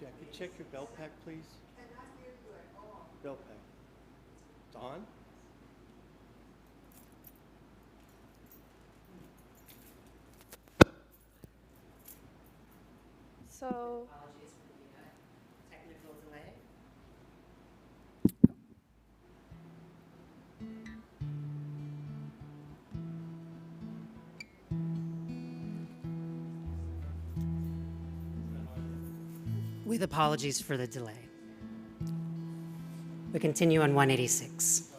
Jackie, check your belt pack, please. Belt pack. Dawn? So, Apologies for the technical delay. With apologies for the delay. We continue on 186.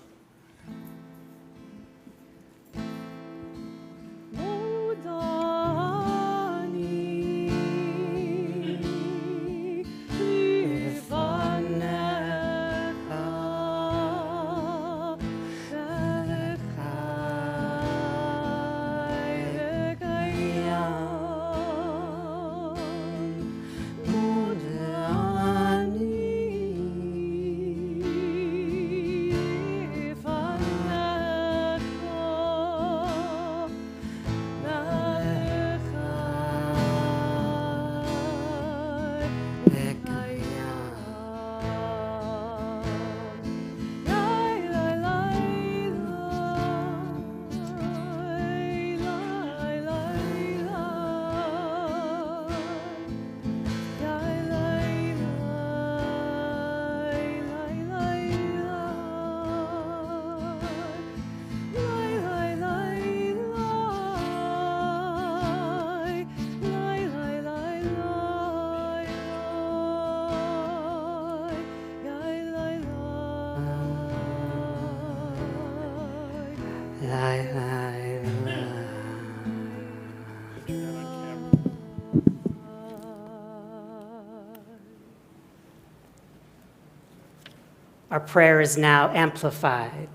Our prayer is now amplified,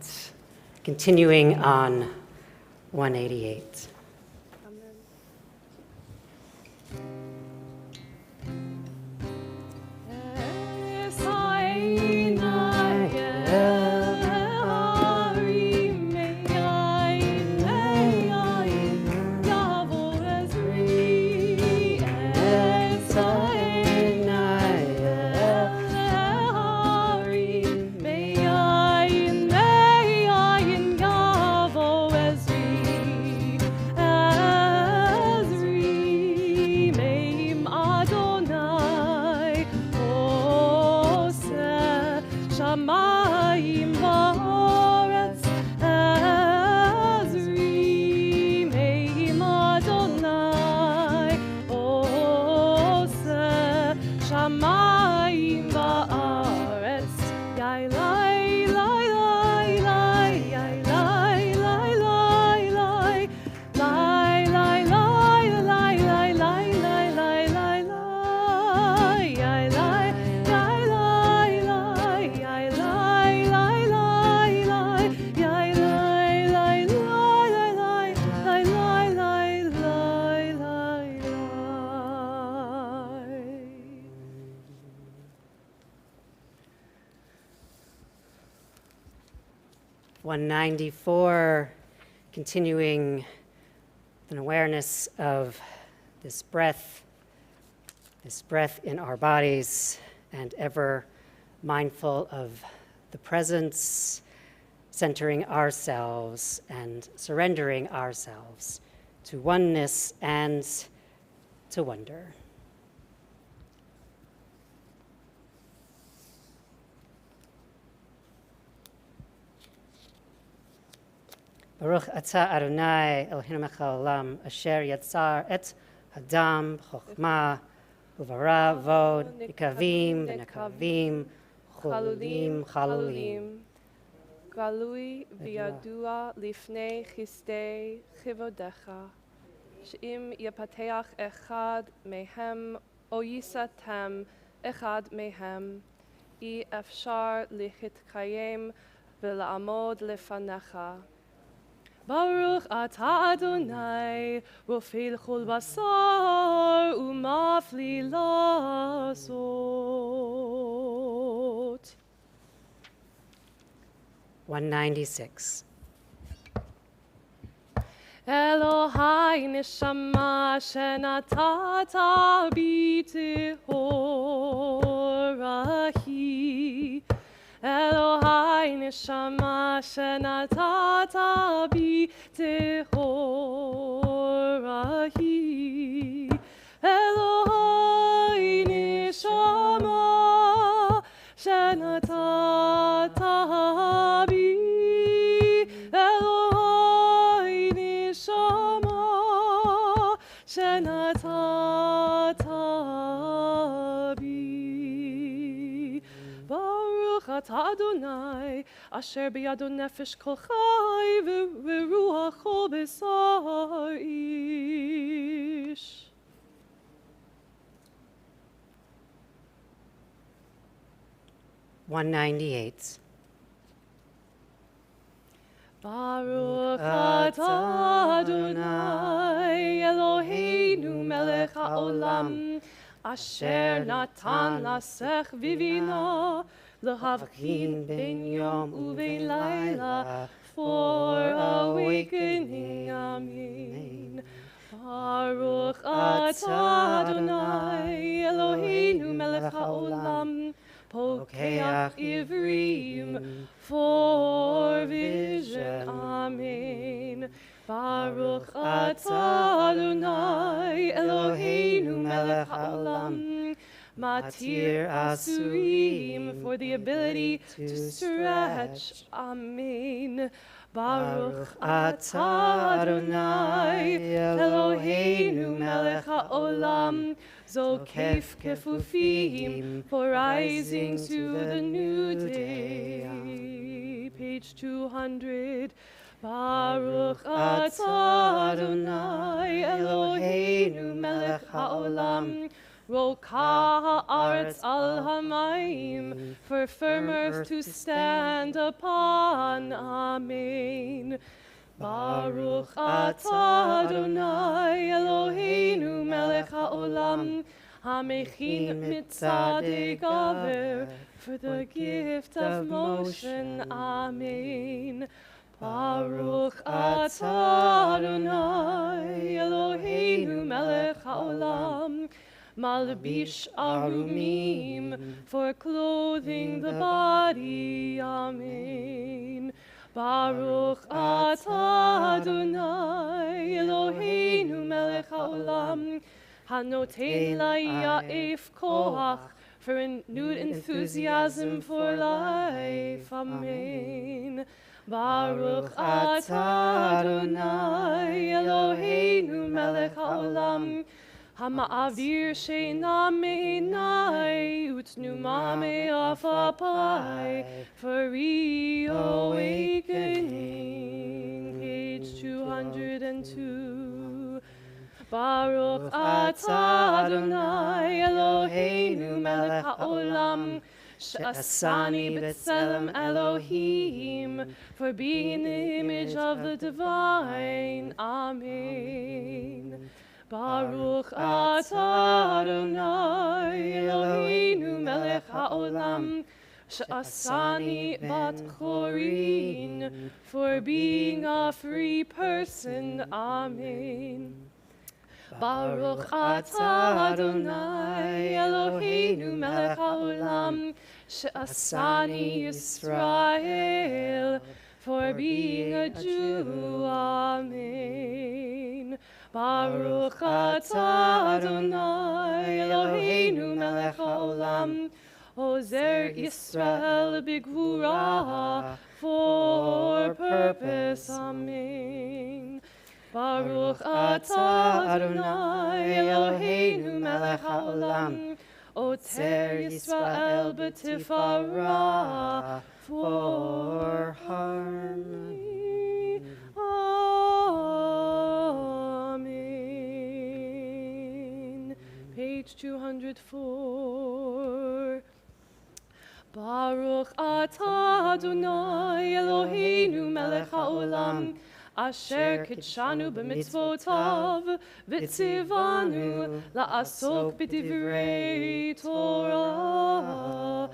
continuing on 188. Adonai 194, continuing with an awareness of this breath in our bodies, and ever mindful of the presence, centering ourselves and surrendering ourselves to oneness and to wonder. Baruch atah Adonai Eloheinu melech haolam asher yatzar et hadam b'chokhmah uvara vod nikavim v'nekavim chalulim chalulim. Galui v'yadua lifnei chistei chivodecha, she'im yapateach echad mehem o yisatem echad mehem, I efshar lichitkayem v'la'amod lefanecha. Baruch atah Adonai, rofei l'chol basar umafli lasot. 196. Elohai neshama shenatata bi tehorahi. Elohai neshama shenatata bi tehorahi. Elohai neshama shenatata bi. Elohai neshama shenatata bi. Baruch atah Adonai asher biyado nefesh kol chai v'ruach kol besar ish. $198. Baruch atah Adonai Eloheinu melech haolam asher natan lasech vivina lehavkin ben yom uvein laila for awakening. Amen. Baruch atah Adonai Eloheinu melech haolam Pokeach Ivrim for vision. Amen. Baruch atah Adonai Eloheinu melech haolam Matir Asurim for the ability to stretch. Amen. Baruch atah Adonai Eloheinu melech haolam Zokef Kefufim for rising to the new day. Page 200. Baruch atah Adonai Eloheinu melech haolam Roka haaretz al hamayim for firm earth to stand upon. Amen. Baruch atah Adonai Eloheinu melech haolam hamechin mitzadei gaver for the gift of motion. Amen. Baruch atah Adonai Eloheinu melech haolam Malbish arumim for clothing the body. Amen. Baruch atah Adonai Eloheinu melech haolam hanoten la'ya'ef koach for renewed enthusiasm for life. Amen. Baruch atah Adonai Eloheinu melech haolam Hama'avir she'ena me'enai utnuma me'afapai for reawakening. Page 202. Baruch atah Adonai Eloheinu melech haolam she'asani b'tselem Elohim for being the image of the divine. Amen. Baruch atah Adonai Eloheinu melech haolam She'asani bat chorin, for being a free person. Amen. Baruch atah Adonai Eloheinu melech haolam, she'asani Yisrael, for being a Jew. Amen. Baruch atah Adonai Eloheinu melech haolam, Ozer Yisrael b'gvura, for purpose. Amen. Baruch atah Adonai Eloheinu melech haolam, Ozer Yisrael b'tifara, for harmony. Amen. Page 204. Baruch atah Adonai Eloheinu melech haolam, Asher kitshanu b'mitzvotav, v'tzivanu la'asok b'divrei Torah.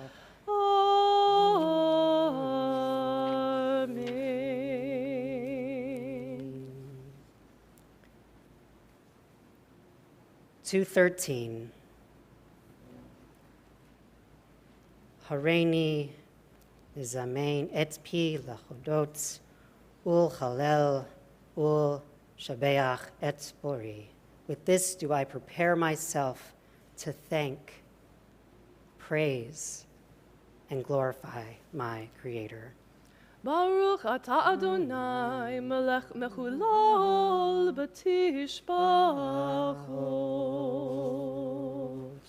Amen. 213. Hareini nizamein et pi lachodot ul chalel ul shabeach et bori. With this do I prepare myself to thank, praise, and glorify my Creator. Baruch atah Adonai melech mechulal b'tishbachot.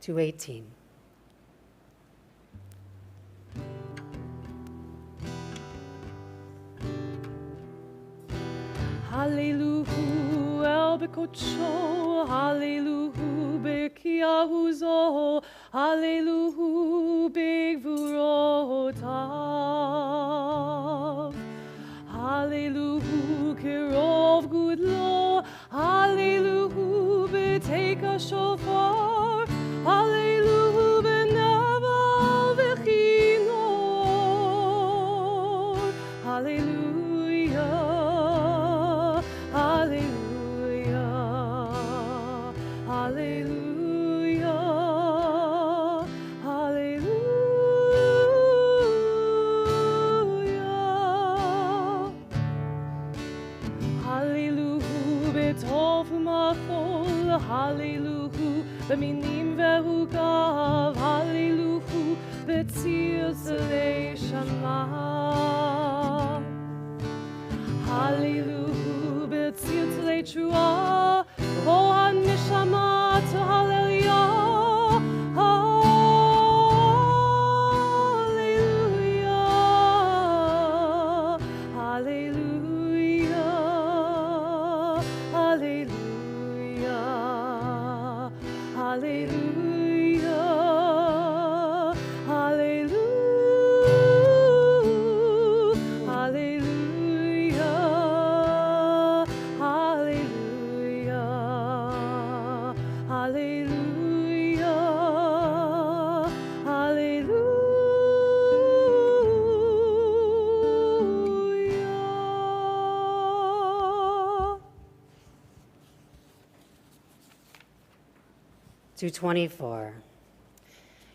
218. Hallelujah el bekodsho, hallelujah bekiyahuzo, hallelujah begvurotav, hallelujah kirov gudlo, hallelujah beteka shofar, hallelujah benaval vechinor, hallelujah. Hallelujah, b'minim ve'ugav, hallelujah, b'tzir tzilei shama. Hallelujah, b'tzir tzilei trua, bo ha'neshama to hallelujah. To 24.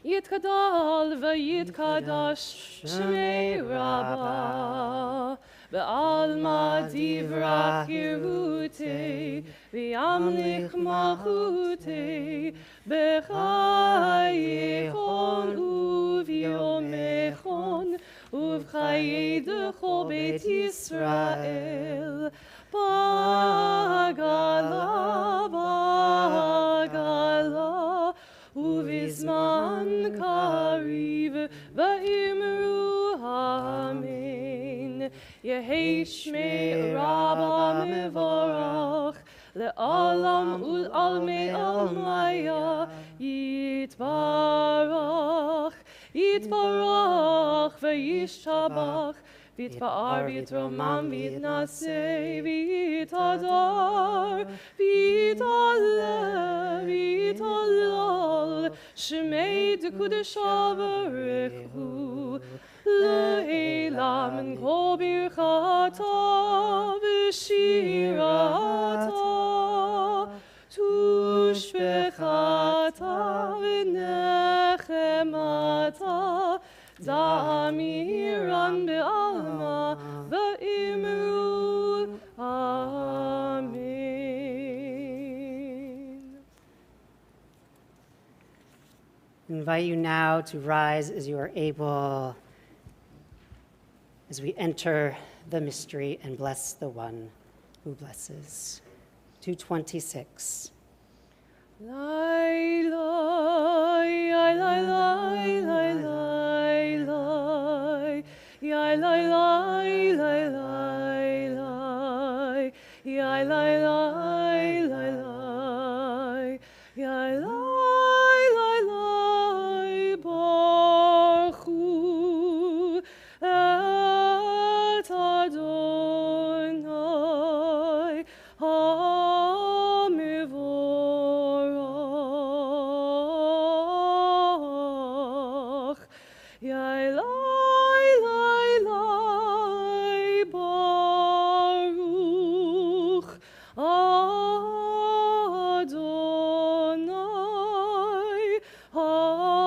Yitkadal v'yitkadash shmei Rabbah, be'alma divra hirute, v'yamlich malchute, b'chayechon uv'yomechon, uv'chaye decho bet Yisrael, bagala, bagala, uvizman kariv va'imru amen. Yehei shmei Rabbah mevorach le'olam ul'almei almaya yitbarach, yitbarach v'yishtabach Vitfa'ar, Vitromam, Vitnase, Vitadar, Vitale, Vitalal, Shemei Dekudesha Varechu, Le'elam and Kol Birchata V'shirata, Tushbechata V'nechemata, Da'amiran be'alma v'imru. Amen. Invite you now to rise as you are able, as we enter the mystery and bless the one who blesses. 226. Lai, lai, lai, lai, lai, lai, lai, lai. Yai, lai, lai, lai, lai, lai. Yai, lai, lai, lai, lai. Yai, lai, lai, lai, Baruch Hu et Adonai HaMevorach. Yai, lai, lai, lai, Baruch Adonai HaMevorach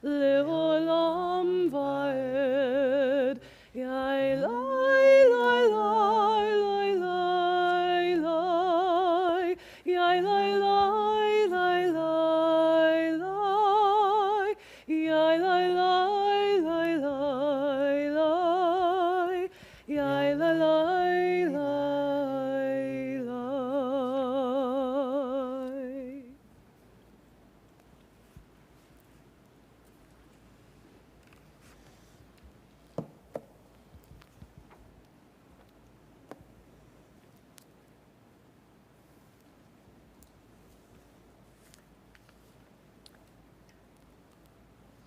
le'olam va'ed. Yai, lai, lai, lai, lai, lai, lai. Yai, lai, lai, lai, lai, lai. Yai, lai, lai, lai, lai, lai. Yai, lai, lai, lai, lai.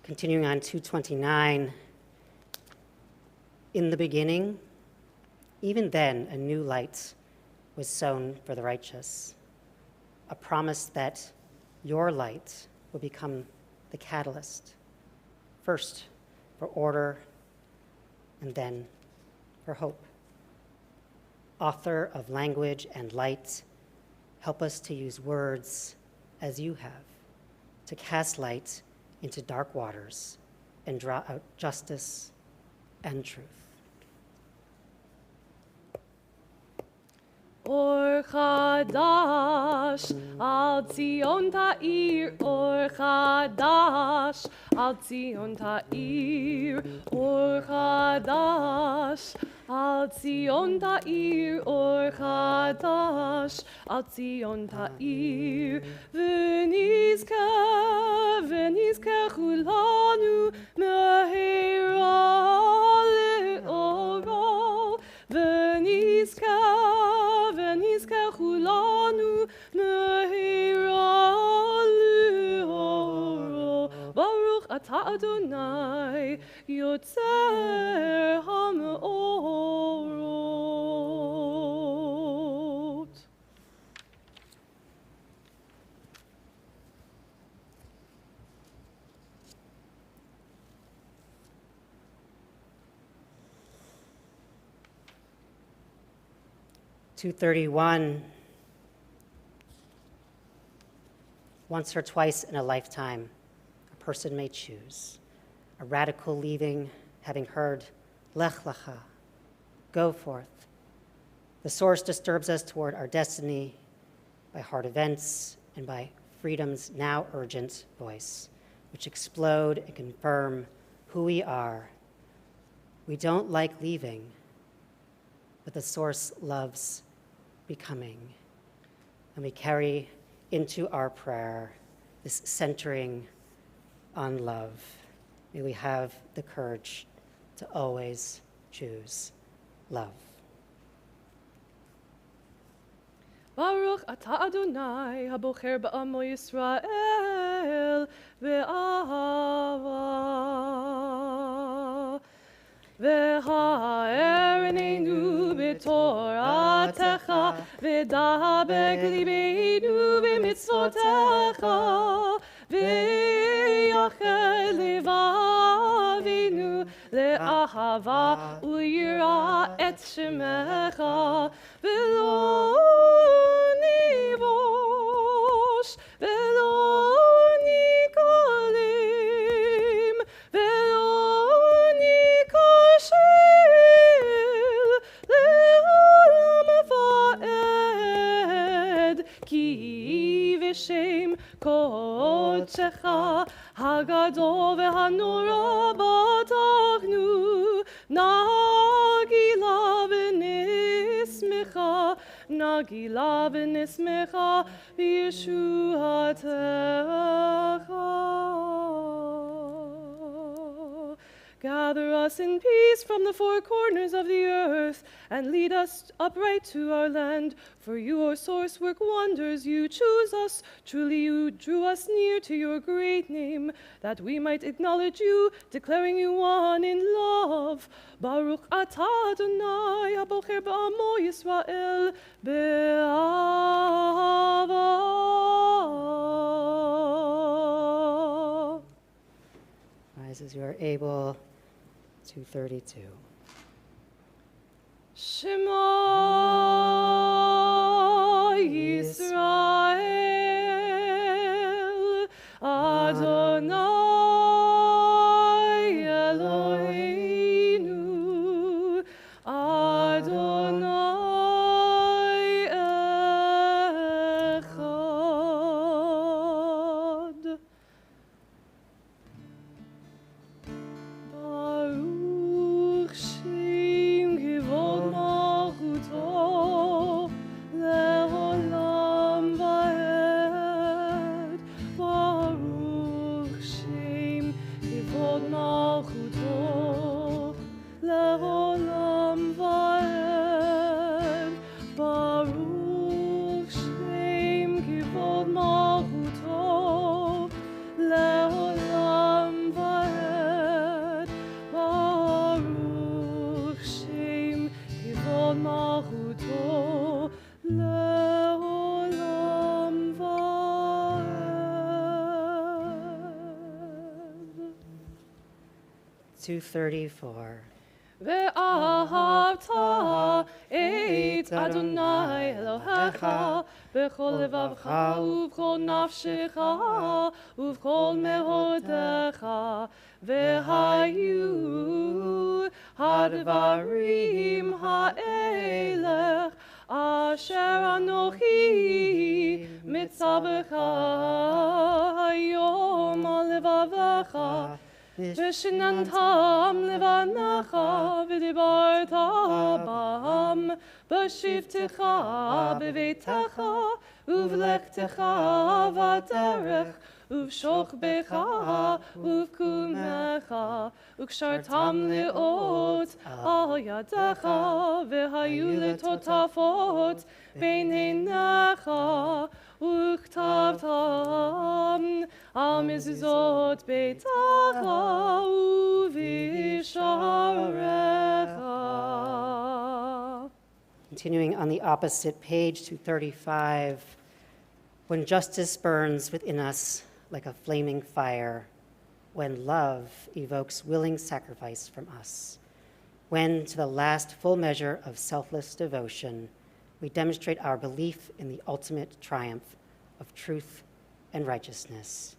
Continuing on 229. In the beginning, even then, a new light was sown for the righteous, a promise that your light will become the catalyst, first for order and then for hope. Author of language and light, help us to use words as you have, to cast light into dark waters and draw out justice and truth. Or Chadash al Zion Ta'ir, Or Chadash al Zion Ta'ir, Or Chadash al Zion Ta'ir, Or Chadash al Zion Ta'ir. V'nizkeh chulanu mehera le'oro. V'nizkeh chulanu mehera le'oro. Baruch atah Adonai yotzer ha'meorot. $231. Once or twice in a lifetime, a person may choose a radical leaving, having heard, Lech Lecha, go forth. The source disturbs us toward our destiny by hard events and by freedom's now urgent voice, which explode and confirm who we are. We don't like leaving, but the source loves becoming. And we carry into our prayer this centering on love. May we have the courage to always choose love. Baruch atah Adonai habocher ba'amo Yisrael ve'ahava. והארננו בתורתך, ודבק ליבנו במצוותיך, ויחד לבבינו לאהבה וליראה את שמך, ולא ניבוש ולא ניכלים ולא ניכשל לעולם ועד, כי בשם קודשך הגדול והנורא בטחנו, נגילה ונשמחה בישועתך. Gather us in peace from the four corners of the earth, and lead us upright to our land. For your source work wonders, you choose us. Truly you drew us near to your great name, that we might acknowledge you, declaring you one in love. Baruch atah Adonai, habocher ba'amo Yisrael, be'ahava. Rise as you are able. 232. Shema Yisrael, Adonai Eloheinu, Adonai Echad. Baruch Shem Kivod Malchuto Le'olam Va'ed. Baruch Shem Kivod Malchuto Le'olam Va'ed. Baruch Shem Kivod Malchuto Le'olam Va'ed. Baruch Shem Kivod Malchuto Le'olam Va'ed. 234. ואהבת את אדוני אלוהיך בכל לבבך ובכל נפשך ובכל מאודך, והיו הדברים האלה אשר אנוכי מצווך היום על לבבך, ושננתם לבניך ודיברת בם בשבתך בביתך ובלכתך בדרך ובשוכבך ובקומך, וקשרתם לאות על ידך, והיו לטוטפות בין עיניך, וכתבתם על מזוזות ביתך ובשעריך. Continuing on the opposite page, 235. When justice burns within us like a flaming fire, when love evokes willing sacrifice from us, when to the last full measure of selfless devotion, we demonstrate our belief in the ultimate triumph of truth and righteousness,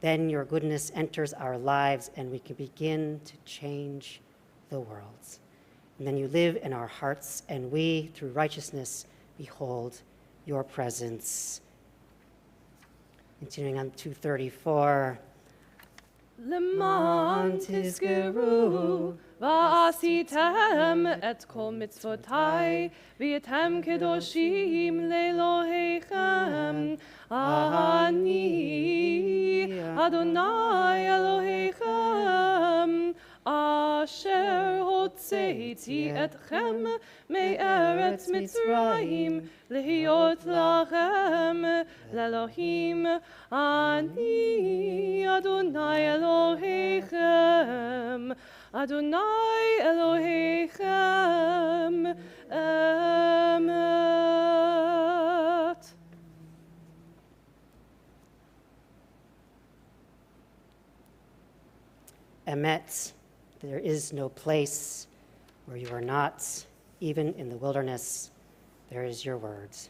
then your goodness enters our lives and we can begin to change the world. And then you live in our hearts, and we, through righteousness, behold your presence. Continuing on 234. למען תזכרו ועשיתם את כל מצוותי והייתם קדושים לאלוהיכם, אני אדוני אלוהיכם אשר הוצאתי אתכם מארץ מצרים להיות לכם לאלוהים, אני אדוני אלוהיכם Adonai Elohechem Emet. Emet, there is no place where you are not, even in the wilderness, there is your words.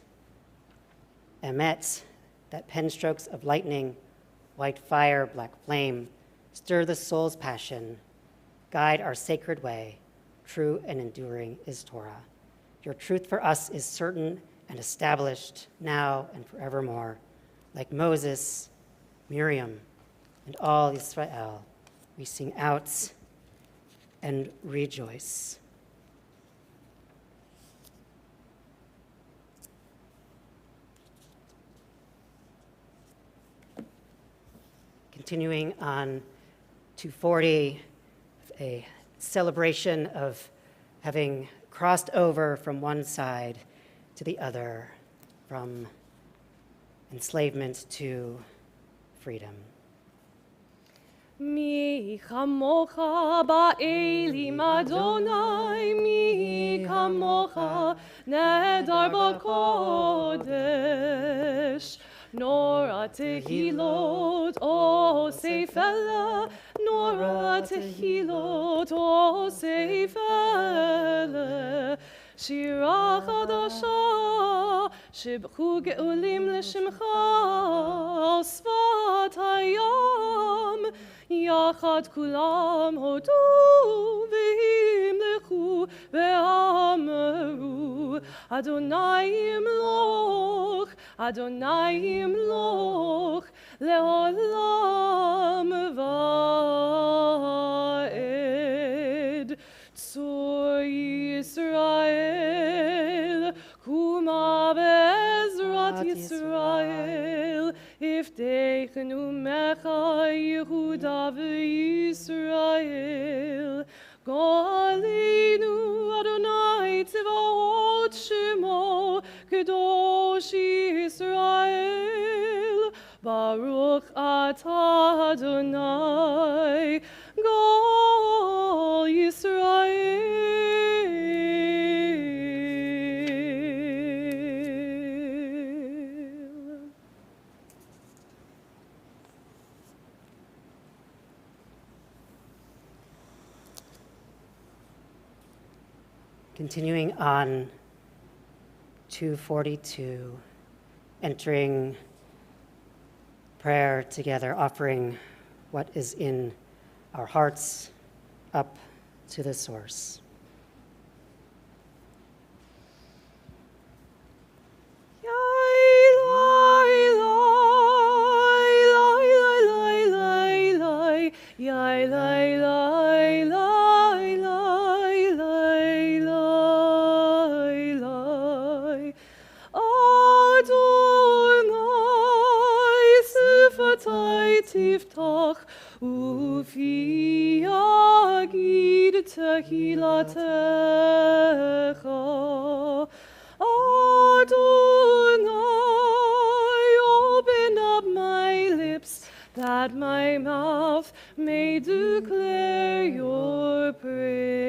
Emet, that pen strokes of lightning, white fire, black flame, stir the soul's passion, guide our sacred way, true and enduring is Torah. Your truth for us is certain and established now and forevermore, like Moses, Miriam, and all Israel. We sing out and rejoice. Continuing on 240, a celebration of having crossed over from one side to the other, from enslavement to freedom. Mi chamocha ba'elim Adonai, mi chamocha nedar b'kodesh. Nora tehilot o seifele, nora tehilot o seifele. Shira chadasha, shibchu ge'ulim l'shimcha, sfat hayam, yachad kulam hodu v'himlechu ve'ameru, Adonai imloch, Adonai imloch, le'olam va'ed. Tzur Yisrael, kuma be'ezrat Yisrael, iftechenu mecha Yehuda v'Yisrael. Golenu Adonai tzvaot shemo, Kadosh Yisrael. Baruch atah Adonai, Gol Yisrael. Continuing on 242, entering prayer together, offering what is in our hearts up to the source. Tiftach ufi agid tehilatecha. Adonai, open up my lips, that my mouth may declare your praise.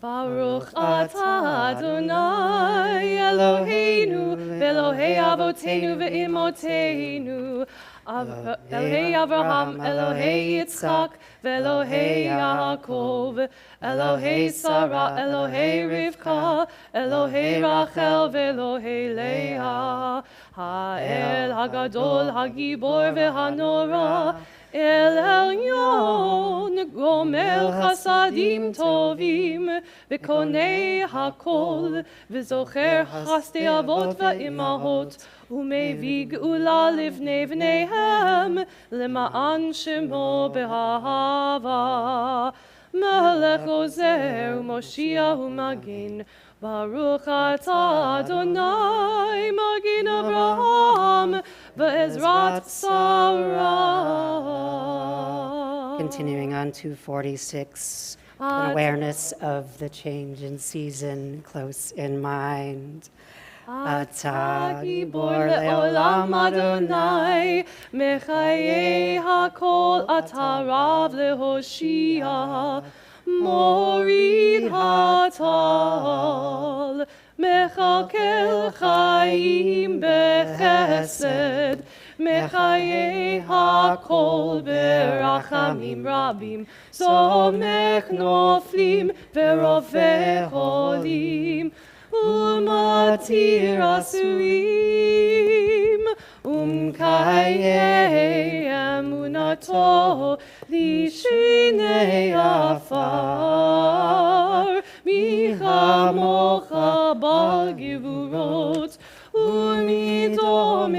Baruch atah Adonai Eloheinu v'Elohei Avoteinu v'Imoteinu, Elohei Avraham, Elohei Yitzchak, v'Elohei Yaakov, Elohei Sarah, Elohei Rivka, Elohei Rachel, v'Elohei Leah, Ha'el Hagadol, Hagibor v'Hanora, El Elyon, גומל חסדים טובים, וקונה הכל, וזוכר חסדי אבות ואימהות, ומביא גאולה לבני בניהם, למען שמו באהבה. מלך עוזר ומושיע ומגן, ברוך אתה אדוני, מגן אברהם, ועזרת שרה. Continuing on to 46, an awareness of the change in season close in mind. אתה גיבור לעולם אדוני, מחיי הכל אתה רב להושיע, מוריד הטל, מכלכל חיים בחסד, מחיי הכל ברחמים רבים, סומך נופלים ורופא חולים, ומתיר אסורים, ומקיים אמונתו לשני עפר. מי כמוך בעל גבורות ומדומה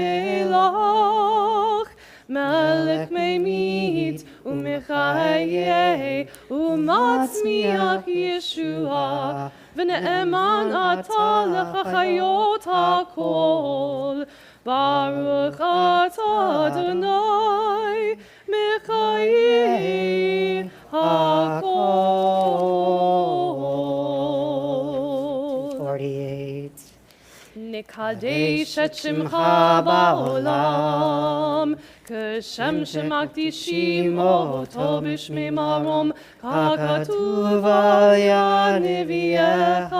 לך, מלך ממית ומחיה ומצמיח ישועה, ונאמן אתה לחיות הכל. ברוך אתה אדוני, מחיי הכל. 48. נקדש את שמך בעולם, כשם שמקדישים אותו בשמי מרום, ככתוב על יד נביאך.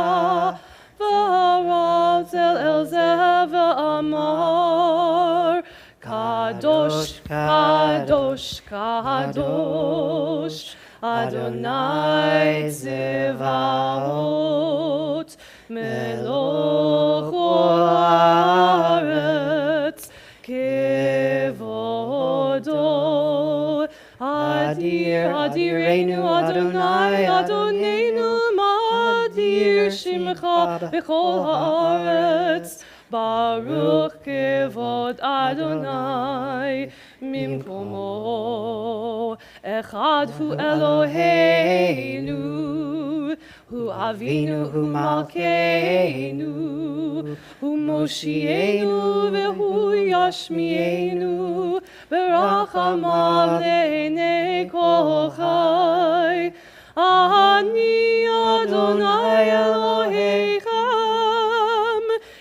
והרב אל זה ואמר, קדוש, קדוש, קדוש, אדוני צבאות, מלוך הארץ כבודו. אדיר אדירנו אדוני אדוננו, מאדיר שמך בכל הארץ. ברוך כבוד אדוני ממקומו. אחד הוא אלוהינו, הוא אבינו, הוא מלכנו, הוא מושיענו והוא ישמיענו, ברחמיו לעיני כל חי. אני אדוני אלוהיכם,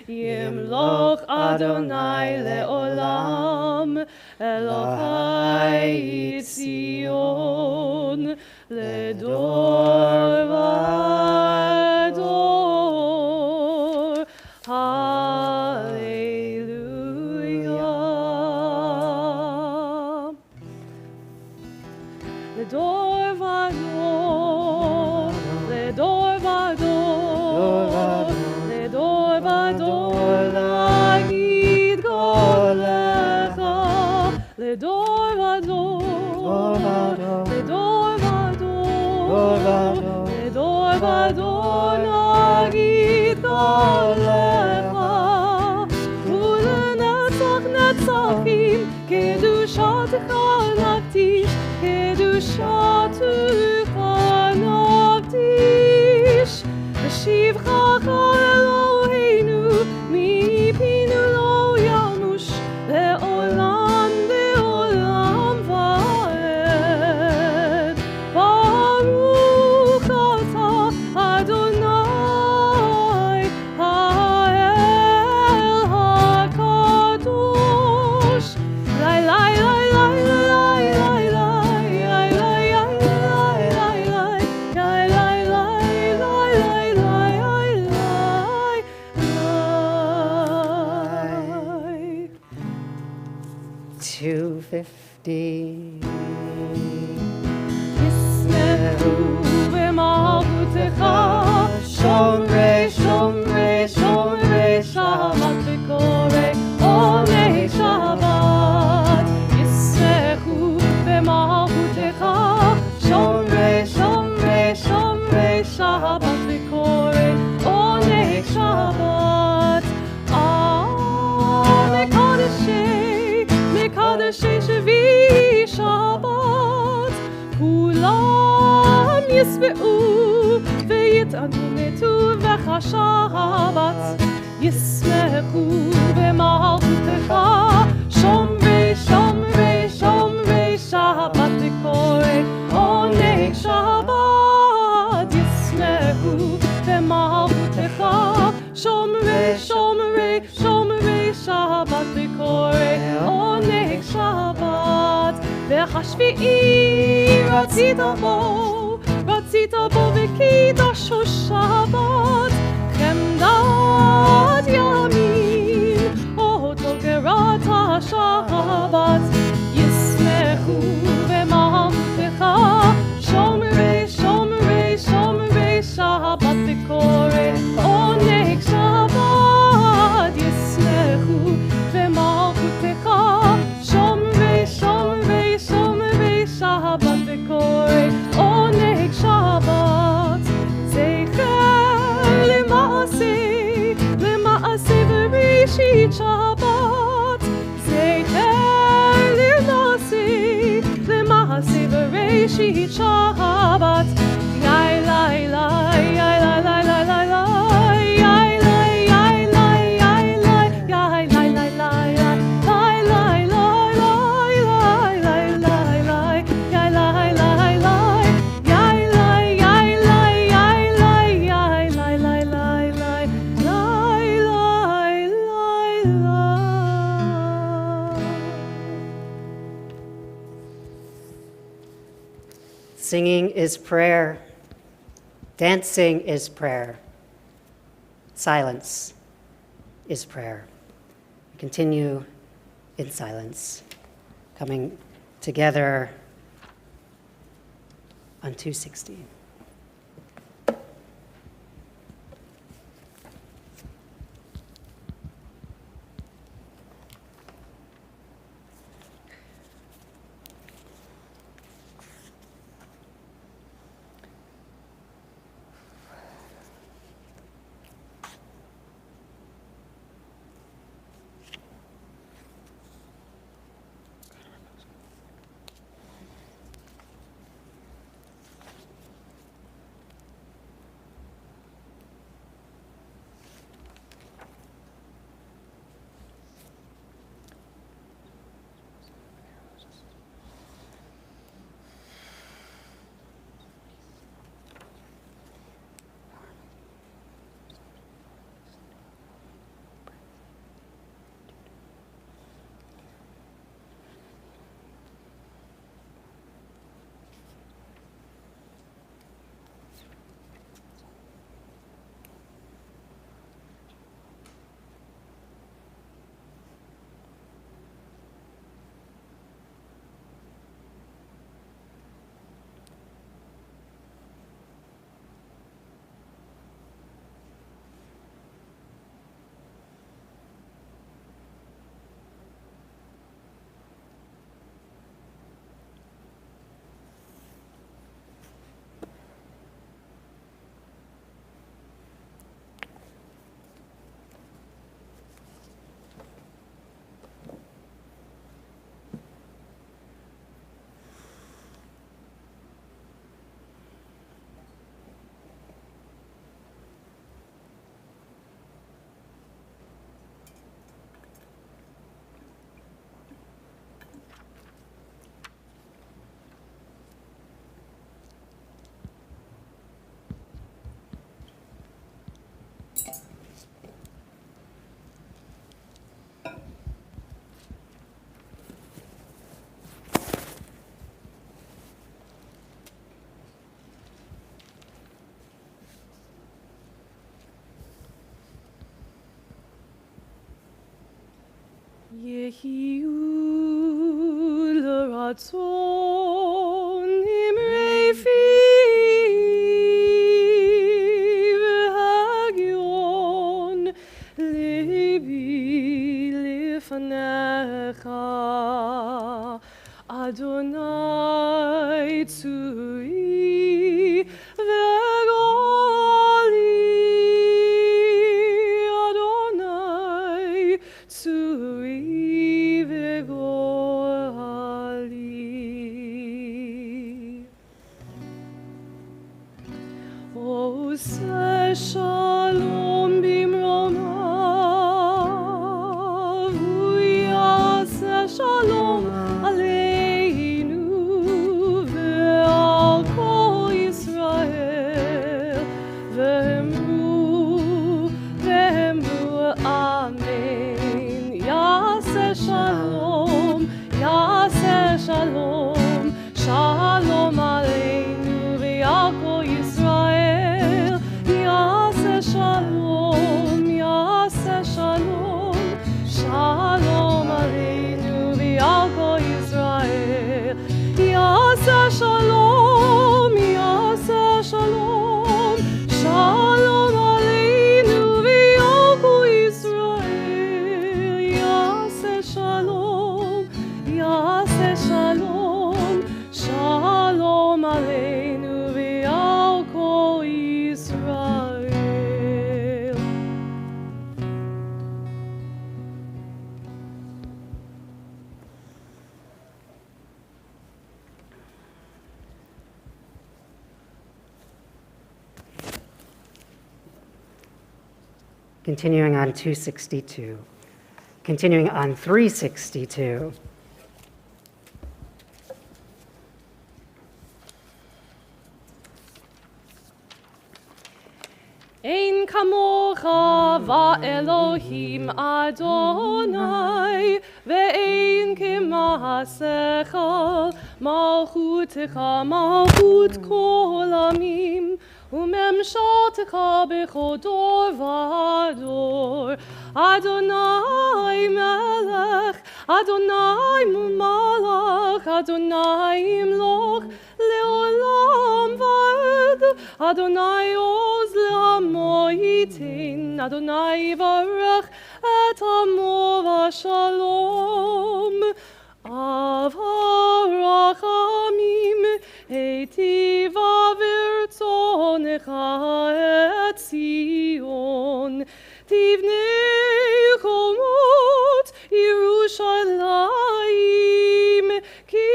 ימלוך אדוני לעולם, אלוהי ציון לדור ודור. הללויה. לדור ודור, לדור ודור, לדור ודור להגיד גואלך. לדור ודור, לדור ודור, לדור ודור להגיד גואלך. ולנצח נצחים קדושתך נקדיש, קדושתך נקדיש. ושבחך אלוהינו מפינו לא ימוש, לעולם לעולם ועד. ברוך אתה אדוני האל הקדוש. לי לי לי לי לי ישמחו במלכותך שומרי שומרי שומרי שבת וקורא עוני שבת. ישמחו במלכותך שומרי לטובך שבת, ישמחו במלכותך, שומרי שומרי שומרי שבת לקורא עונג שבת, ישמחו במלכותך, שומרי שומרי שומרי שבת לקורא עונג שבת. והשביעי רצית בו וקידשו שבת, חמדת ימים אותו קראת שבת, ישמחו במלכותך, שומרי שומרי שומרי שבת וקורא עונג שבת, ישמחו במלכותך, שומרי שומרי שומרי שבת וקורא עונג שבת. זכר למעשה בראשית שבת, זכר למעשה בראשית שבת, יאי לי לי יאי לי לי לי לי יאי לי יאי לי יאי לי יאי לי לי Singing is prayer. Dancing is prayer. Silence is prayer. We continue in silence, coming together on 260. יהיו לרצון אמרי פי והגיון ליבי לפניך, אדוני צורי וגואלי, אדוני צורי וגואלי. Continuing on 262. Continuing on 362. Ein kamocha va Elohim Adonai ve'ein kemasecha malchutecha malchut kol amim umemshatecha bechodor vador Adonai melech Adonai malach Adonai imloch leolam vad Adonai oz le'amoitin Adonai varach et amo v'shalom Avarachamim heitiva v'rtzonecha et Zion Tivnei chomot Yerushalayim Ki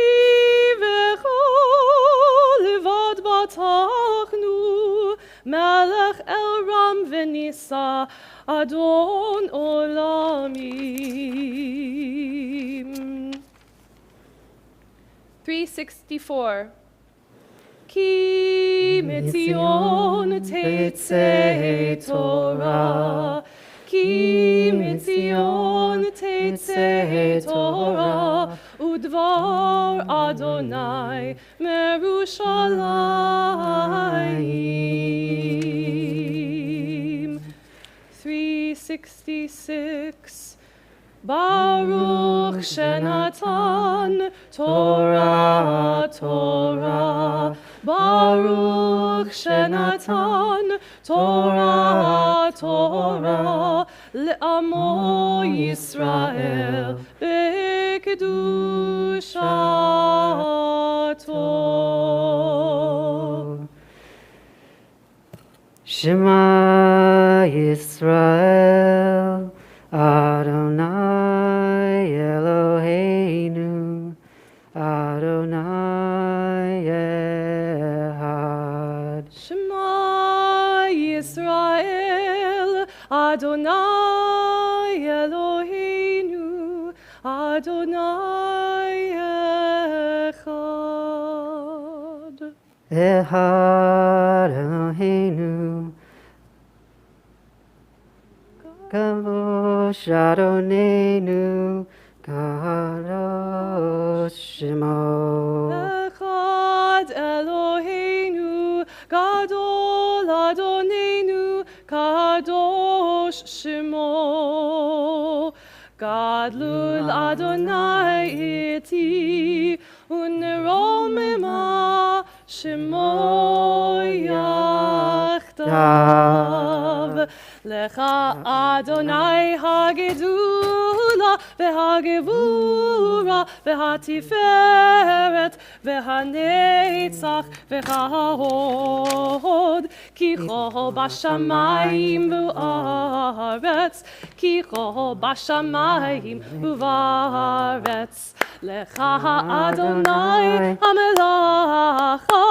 v'chol levad batachnu Melech el ram v'nisa Adon olamim 364 Ki mitzion tetzei Torah Ki mitzion tetzei Torah Udvar Adonai Merushalayim 366 Baruch Shenatan Torah Torah Baruch Shenatan Torah Torah Le'amo Yisrael Bekedushato Shema Yisrael Adonai Eloheinu Adonai Echad Shema Yisrael Adonai Eloheinu Adonai Echad Echad Eloheinu Kadosh Adonenu, Kadosh Shemo. Echad Eloheinu, Gadol Adonenu, Kadosh Shemo. Gadlul Adonai iti, uneromema Shemo yachdav. Lecha Adonai hagedula v'hagevura v'hatiferet v'hanetzach v'hahod ki chol b'shamayim v'aretz ki chol b'shamayim v'aretz Lecha Adonai hamelacha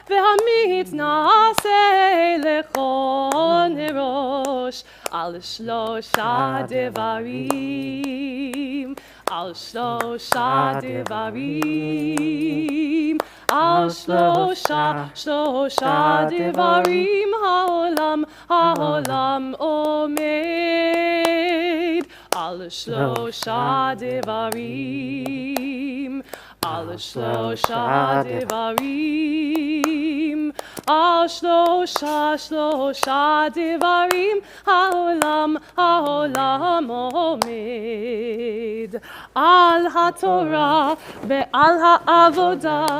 v'hamitnaseh lechol nerosh al shlosha devarim al shlosha devarim al shlosha devarim haolam omed al shlosha devarim al shlosha devarim al shlosha devarim haolam omed al haTorah ve'al ha'avodah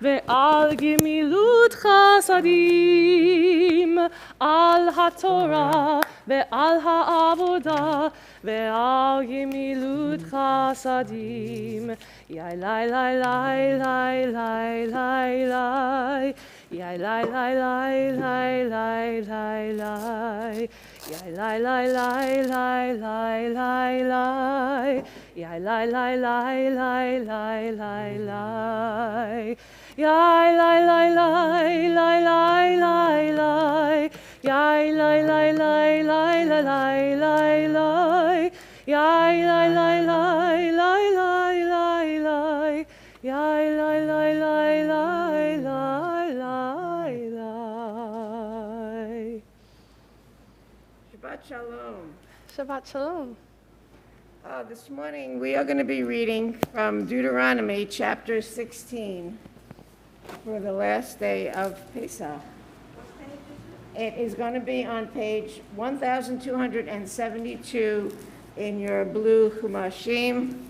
ve'al gemilut chasadim al haTorah ve'al ha'avodah ve'al gemilut chasadim Yai lai lai lai lai lai lai lai Yai lai lai lai lai lai lai lai Yai lai lai lai lai lai lai lai Yai lai lai lai lai lai lai lai Yai lai lai lai lai lai lai lai Yai lai lai lai lai lai lai lai lai. Yai lai lai lai lai lai lai lai. Yai lai lai lai lai lai lai lai. Shabbat Shalom. Shabbat Shalom. This morning we are going to be reading from Deuteronomy chapter 16 for the last day of Pesach. It is going to be on page 1272 in your blue Chumashim.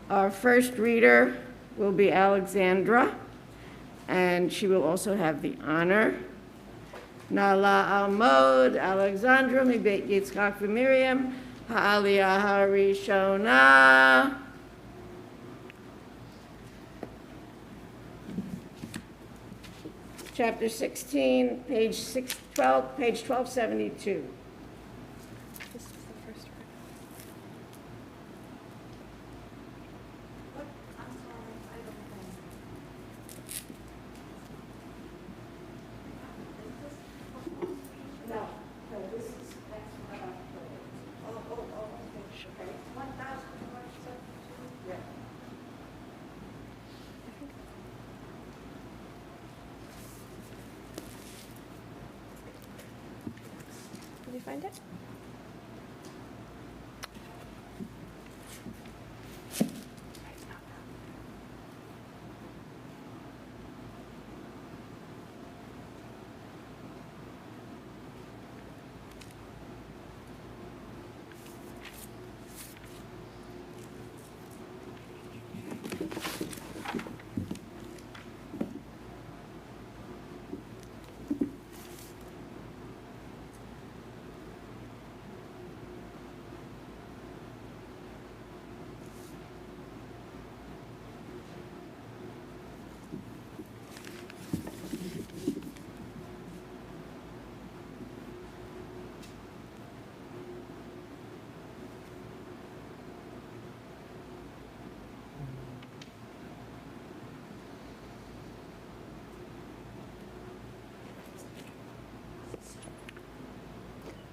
Our first reader will be Alexandra, and she will also have the honor. Nala Almod, Alexandra, Mibet Yitzchak v'Miriam, Ha'aliyah HaRishona. Chapter 16, page 1272. This is the first word. Did you find it?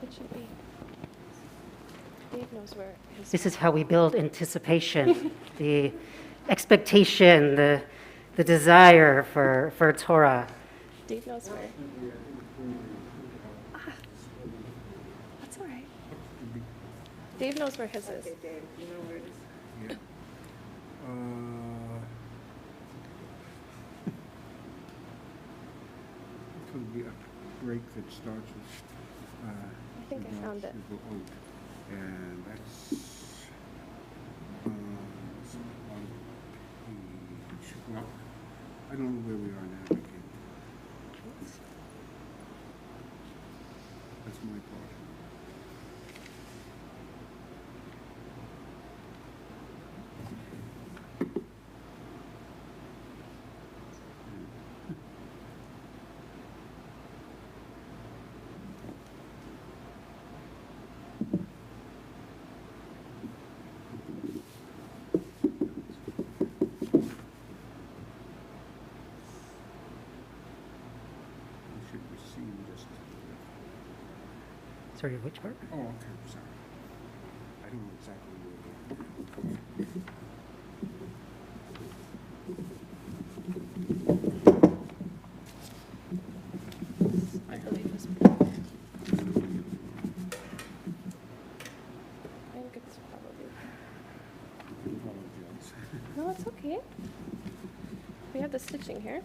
It should be. Dave knows where his. This is how we build anticipation, the expectation, the desire for Torah. Dave knows where. Ah, that's all right. Dave knows where his is. Okay, Dave, you know where it is? Yeah. It could be a break that starts with. I think I found it. And that's on page. Well, I don't know where we are now. I can't. That's my part. Sorry, which part? Oh, okay, sorry. I don't know exactly where we are. I believe this. I think it's probably. Apologize. No, it's okay. We have the stitching here.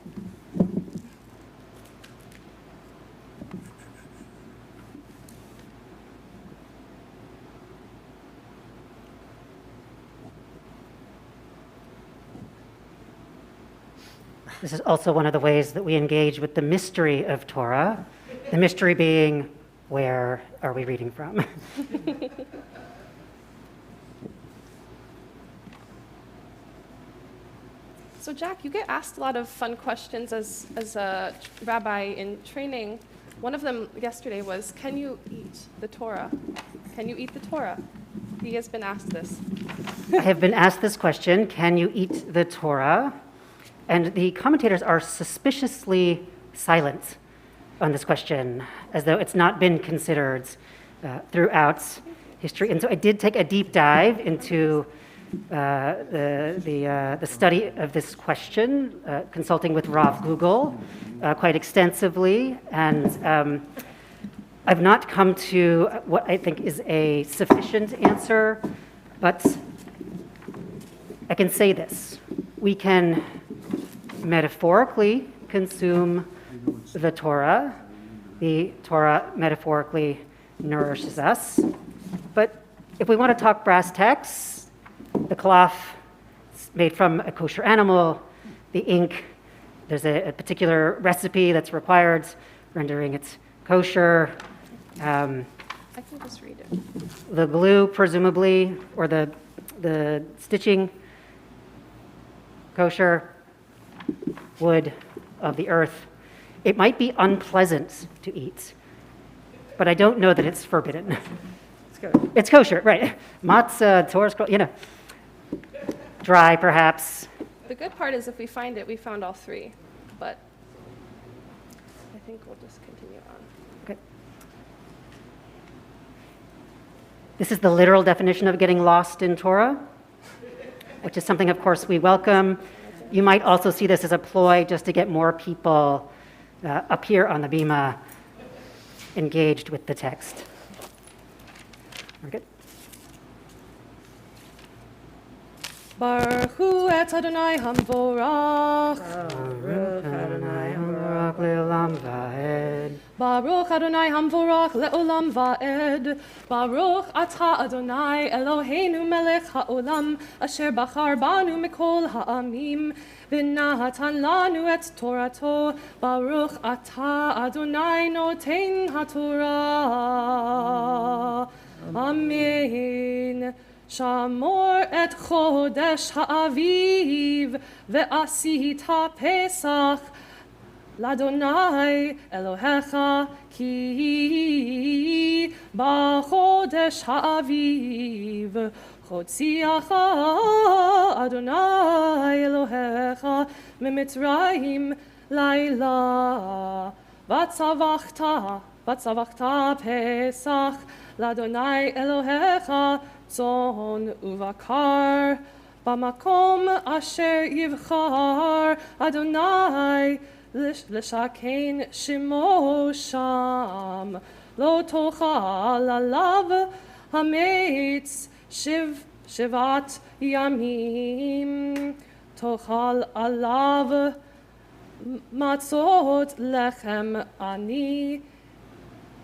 This is also one of the ways that we engage with the mystery of Torah. The mystery being, where are we reading from? So Jack, you get asked a lot of fun questions as a rabbi in training. One of them yesterday was, can you eat the Torah? Can you eat the Torah? He has been asked this. I have been asked this question, can you eat the Torah? And the commentators are suspiciously silent. on this question, as though it's not been considered throughout history. And so I did take a deep dive into the study of this question, consulting with Rav Google quite extensively, and I've not come to what I think is a sufficient answer, but I can say this. We can metaphorically consume the Torah. The Torah metaphorically nourishes us. But if we want to talk brass tacks, the cloth is made from a kosher animal, the ink, there's a particular recipe that's required, rendering it kosher. I can just read it. The glue, presumably, or the stitching, kosher, wood of the earth. It might be unpleasant to eat, but I don't know that it's forbidden. It's kosher, right? Matzah, Torah scroll, dry perhaps. The good part is if we find it, we found all three, but I think we'll just continue on. Okay. This is the literal definition of getting lost in Torah, which is something, of course, we welcome. You might also see this as a ploy just to get more people up here on the bima engaged with the text. We're good. Baruch hu et Adonai hamvorach. Baruch Adonai hamvorach le'olam va'ed. Baruch Adonai hamvorach le'olam va'ed. Baruch atah Adonai Eloheinu melech ha'olam asher bachar banu mikol ha'amim v'natan lanu et torato. Baruch atah Adonai noten ha'torah. Amen. Shamor et chodesh ha'aviv ve'asita pesach l'Adonai Elohecha ki b'chodesh ha'aviv chotziacha Adonai Elohecha mimitzrayim laila vatzavachta pesach l'Adonai Elohecha tzon uvakar b'makom asher yivchar Adonai l'shaken shimo sham lo tochal alav hametz shivat yamim tochal alav matzot lechem ani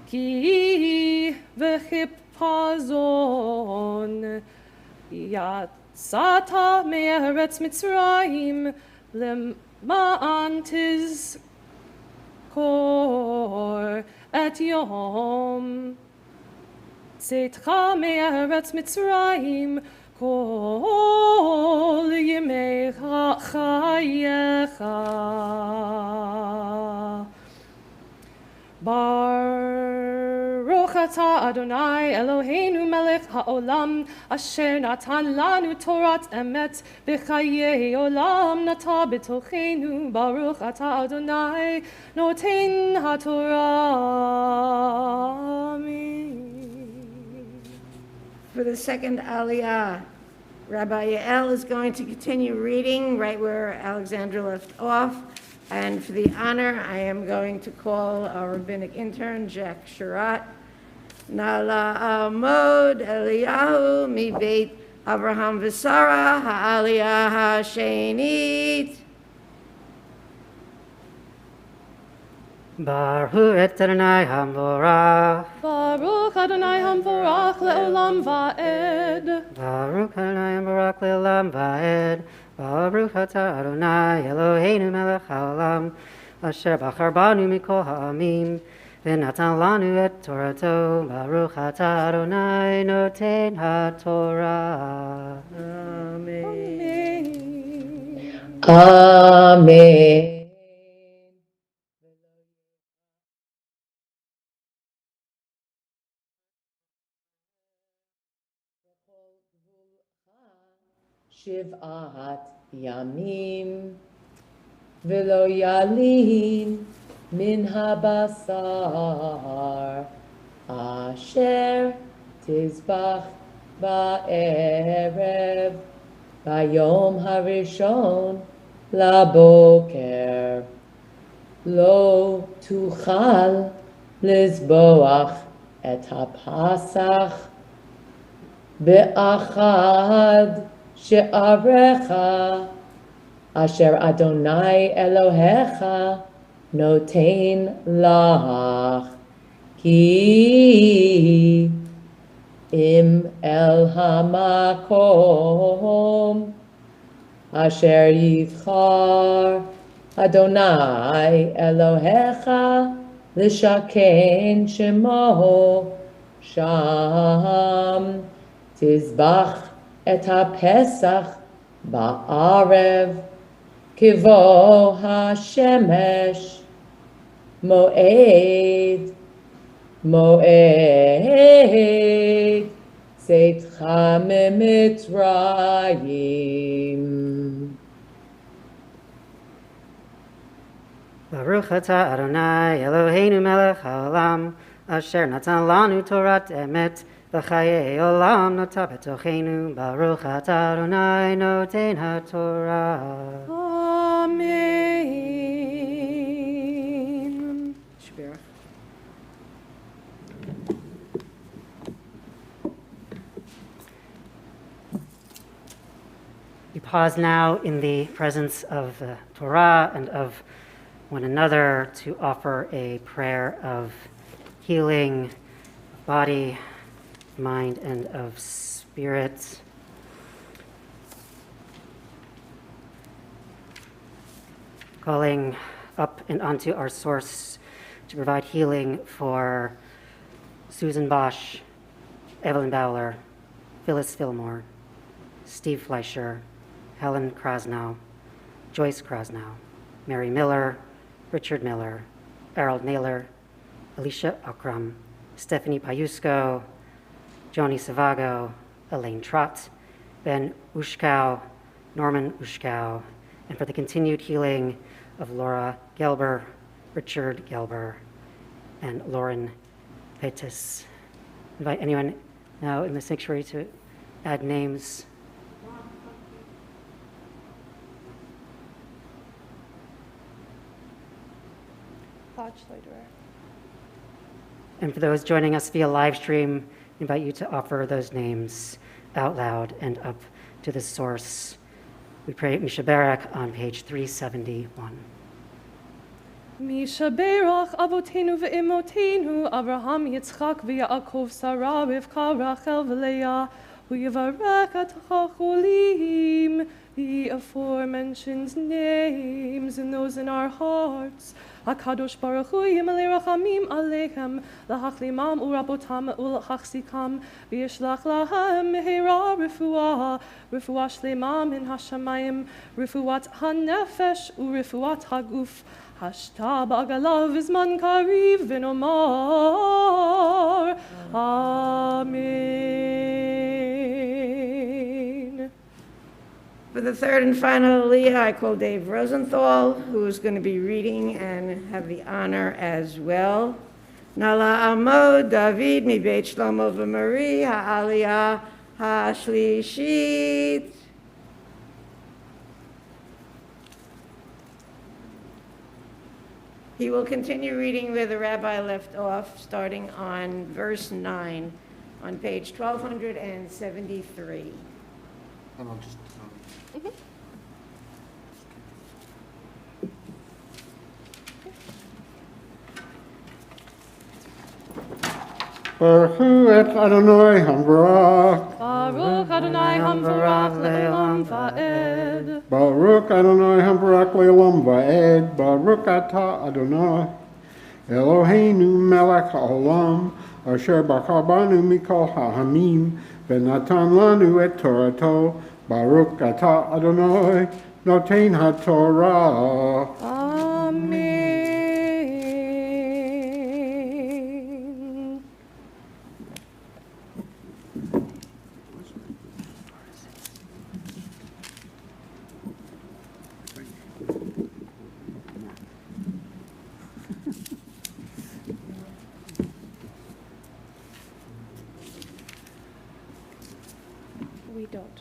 ki v'chipazon yatzata me'eretz Mitzrayim למען תזכור את יום צאתך מארץ מצרים כל ימי חייך. Baruch atah Adonai Eloheinu melech ha'olam asher natan lanu torat emet b'chayei olam nata b'tochenu. Baruch atah Adonai noten ha'torah. Amen. For the second aliyah, Rabbi Yael is going to continue reading right where Alexandra left off. And for the honor, I am going to call our rabbinic intern, Jack Sharat. Nala Amod Eliyahu mi Beit Avraham v'Sara ha'aliyah ha'shenit. Baruch et Adonai hamvorach. Baruch Adonai hamvorach le'olam va'ed. Baruch Adonai hamvorach le'olam va'ed. Baruch atah Adonai Eloheinu melech ha'olam asher bachar banu mikol ha'amim v'natan lanu et torato. Baruch atah Adonai noten ha'torah. Amen. Amen. Shivat yamim v'lo yalin min habasar asher tizbach ba'erev bayom harishon laboker lo tuchal lizboach et hapasach be'achad she'arecha asher Adonai Elohecha noten lach ki im el hamakom asher yivchar Adonai Elohecha lishaken shemo sham tizbach et hapesach ba'arev kivo hashemesh moed moed seitcha mimitzrayim. Baruch atah Adonai Eloheinu melech haolam asher natan lanu Torat emet v'chayei olam nota betocheinu. Baruch atah Adonai noten haTorah. Amen. Shvirach. We pause now in the presence of the Torah and of one another to offer a prayer of healing, body, mind, and of spirit. Calling up and onto our source to provide healing for Susan Bosch, Evelyn Bowler, Phyllis Fillmore, Steve Fleischer, Helen Krasnow, Joyce Krasnow, Mary Miller, Richard Miller, Harold Naylor, Alicia Akram, Stephanie Payusko, Joni Savago, Elaine Trott, Ben Ushkow, Norman Ushkow, and for the continued healing of Laura Gelber, Richard Gelber, and Lauren Pettis. Invite anyone now in the sanctuary to add names. And for those joining us via live stream, I invite you to offer those names out loud and up to the source. We pray Misha Barak on page 371. Mishaberach avotenu ve'imotenu Avraham Yitzchak v'Yaakov Sarah Rivka Rachel v'Leah U'yivarech et hacholim. The aforementioned names and those in our hearts. HaKadosh Baruch Hu Yimalei Rachamim Aleichem Lahachlimam Urabotam Ulachachzikam V'yishlach lahem Mehera Refuah Shlema Min Hashamayim Refuat HaNefesh Urefuat HaGuf Hashta Ba'agalav Vizman Kariv V'nomar Amen. For the third and final Aliyah, I call Dave Rosenthal, who is going to be reading and have the honor as well. Nala Amod David mi Beit Shlomo v'Marie ha'Aliyah ha'Shlishit. He will continue reading where the rabbi left off, starting on verse 9 on page 1273. And I'll just, Baruch et Adonai Hambarach. Baruch Adonai Hamvarach Le'olam Va'ed. Baruch Adonai Hambarach Le'olam Va'ed. Baruch Ata Adonai Eloheinu Melech Haolam Asher Bachar Banu Mikol Ha'amim V'natan Lanu et Torato. Baruch Ata Adonai Noten HaTorah. Amen.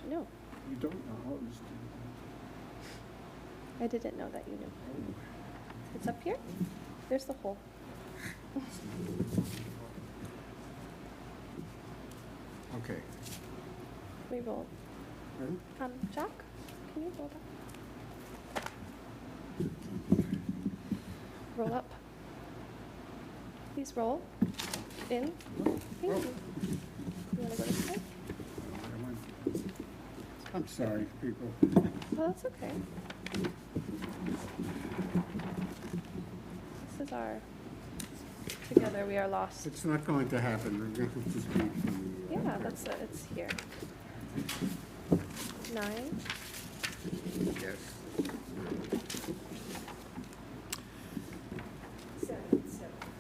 No, You don't know. I didn't know that you knew. It's up here. There's the hole. Okay. We roll. Ready? Jack, can you roll that? Roll up. Please roll. In. Thank you. You want to go this way? I'm sorry, people. Oh, that's okay. This is our Together We Are Lost. It's not going to happen. We're going to just read from the. Yeah, that's it. It's here. 9. Yes.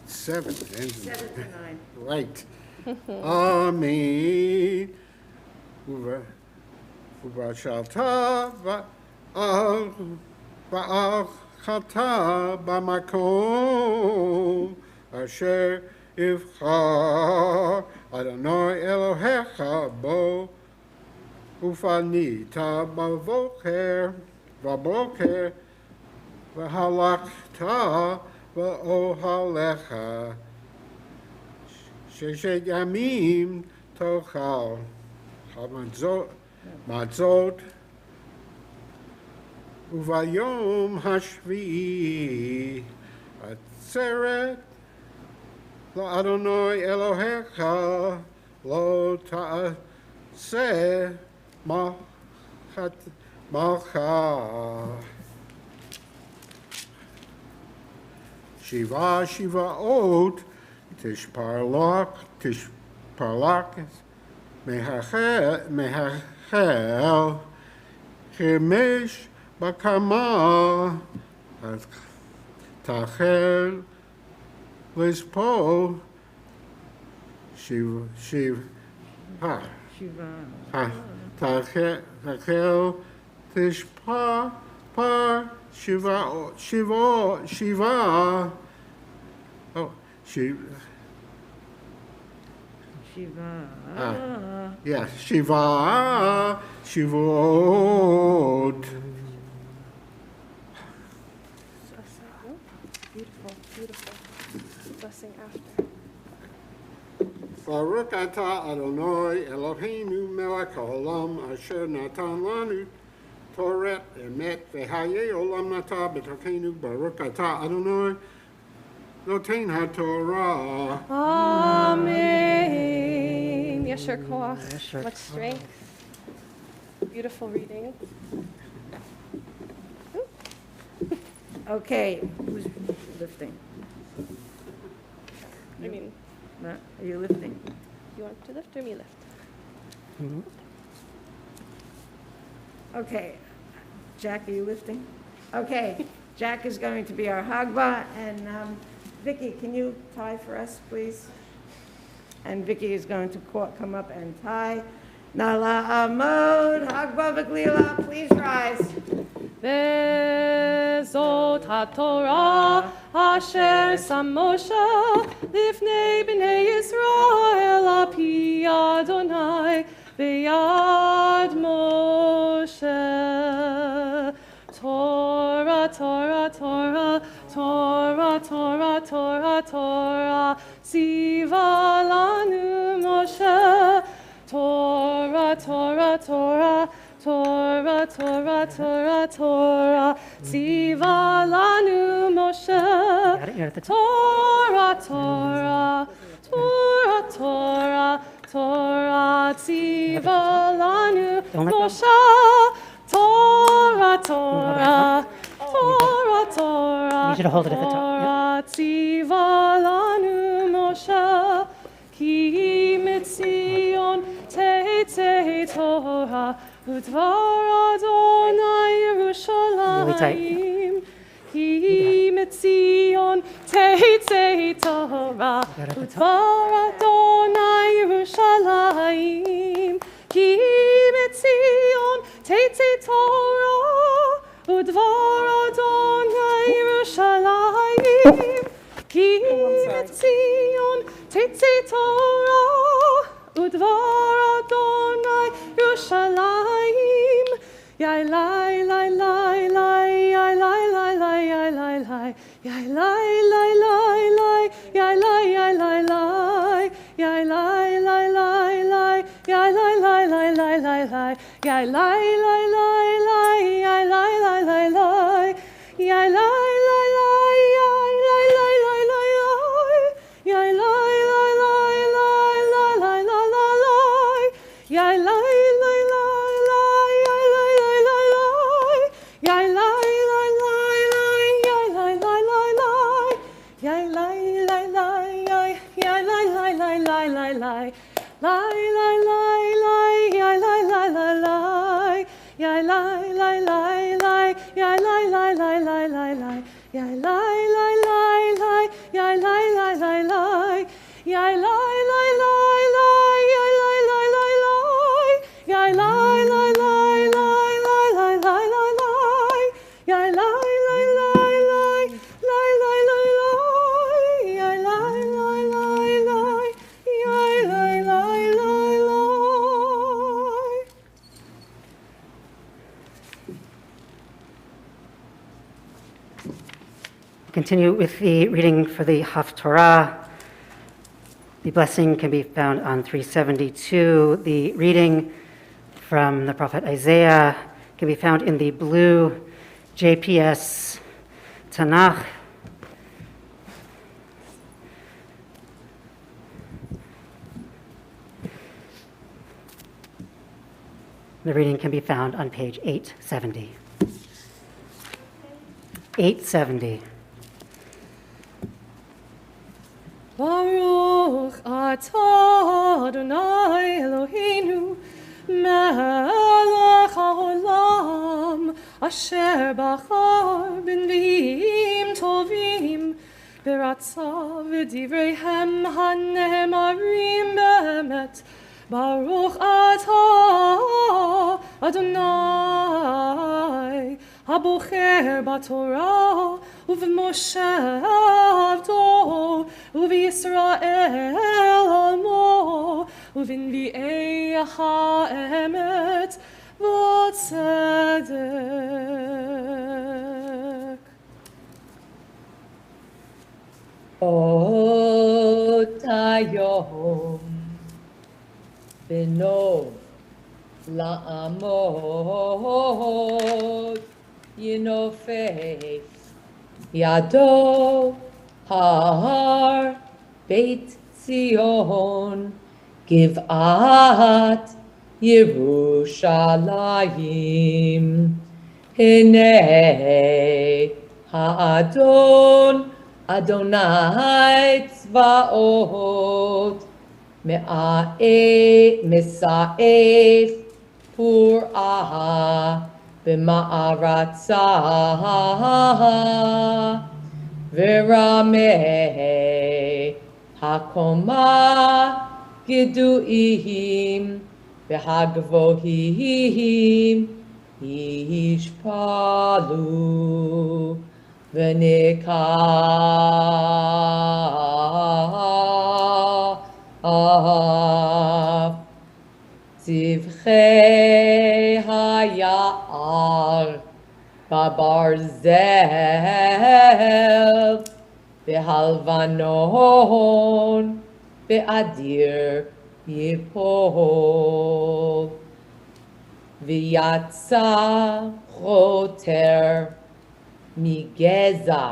7. 7 to 9. Right. Amen. Ubashalta ba'achata b'makom asher ivchar Adonai Elohecha bo ufanita b'voker v'halakta v'ohalecha Sheshet Yamim Tochal Matzot Uvayom Hashvi'i Atzeret Lo Adonai Elohecha Lo Ta'aseh Malcha Shiva Ot Tishparlak Mehachel Chemesh Bakama Tachel Lispo Tachel Tishpar Shiva Oh, Shiva. Yeah, Shiva, Shivot. Beautiful, beautiful. Blessing after. Baruch atah Adonai Eloheinu melech haolam asher natan lanu Toret emet v'hayei olam nata b'tokeinu Baruch atah Adonai Noten HaTorah. Amen. Yasher koach. Yasher Much strength. Beautiful reading. Okay, who's lifting? I mean, Are you lifting? you want to lift or me lift? Okay. Jack, are you lifting? Okay, Jack is going to be our Hagba, and Vicky, can you tie for us, please? And Vicky is going to come up and tie. Nala Amod, Hagba V'Glila, please rise. Vezot HaTorah asher sam Moshe lifnei b'nei Yisrael api Adonai v'yad Moshe. Torah, Torah, Torah, Torah, Torah, Torah, Torah, Tziva lanu Moshe. Torah, Torah, Torah, Torah, Torah, Torah, Torah, Tziva lanu Moshe. Torah, Torah, Torah, Torah, Torah, Tziva lanu Moshe. Torah, Torah, Torah, Torah, I need you to hold it at the top. Torah, Tziva lanu Moshe. Ki mitzion teitei Torah, udvar Adonai Yerushalayim. Ki mitzion teitei Torah, udvar Adonai Yerushalayim. Ki mitzion teitei Torah, udvar Adonai Yerushalayim. Ki mitzion teitei Torah, udvar Adonai Yerushalayim. Yai lai lai lai lai, yai lai lai lai, yai lai lai, yai lai lai lai lai, yai lai lai lai, yai lai lai lai lai, yai lai lai lai lai lai lai, yai lai lai lai lai, yai lai lai lai lai, yai lai lai lai, yai lai lai lai lai, yai lai lai lai lai, la la la la la, yai lai lai lai lai, yai lai lai lai lai, yai lai lai lai lai, yai lai lai lai lai, yai lai lai lai lai, yai lai lai lai lai lai lai, lai lai lai lai, yai lai lai lai lai, yai lai lai lai lai, yai lai lai lai lai lai lai, yai lai lai lai lai, yai lai lai lai lai, yai lai lai lai lai, yai lai lai lai lai, yai lai lai lai lai, lai lai lai lai lai, yai lai lai lai lai, lai lai lai lai, yai lai lai lai lai, yai lai lai lai lai. Continue with the reading for the Haftorah. The blessing can be found on 372. The reading from the prophet Isaiah can be found in the blue JPS Tanakh. The reading can be found on page 870. 870. Baruch atah Adonai Eloheinu melech haolam asher bachar b'nviim tovim b'ratza v'divreihem hanehemarim be'emet. Baruch atah Adonai Habocher b'Torah u'v'Moshe avdo u'v'Yisrael amo u'v'nvi'ei ha'emet v'tzedek. Otayom Benov La'amod Yinofef Yado Har Beit Zion Givat Yerushalayim Hinei Ha'adon Adonai Tzvaot Misa'ef Pur'ah B'ma'aratza V'rameh Hakoma Gidu'im V'hagvohim Yishpalu V'nikah Tzivchei haya'ar Babarzel Behalvanon Be'adir Yipol V'yatsa choter Migeza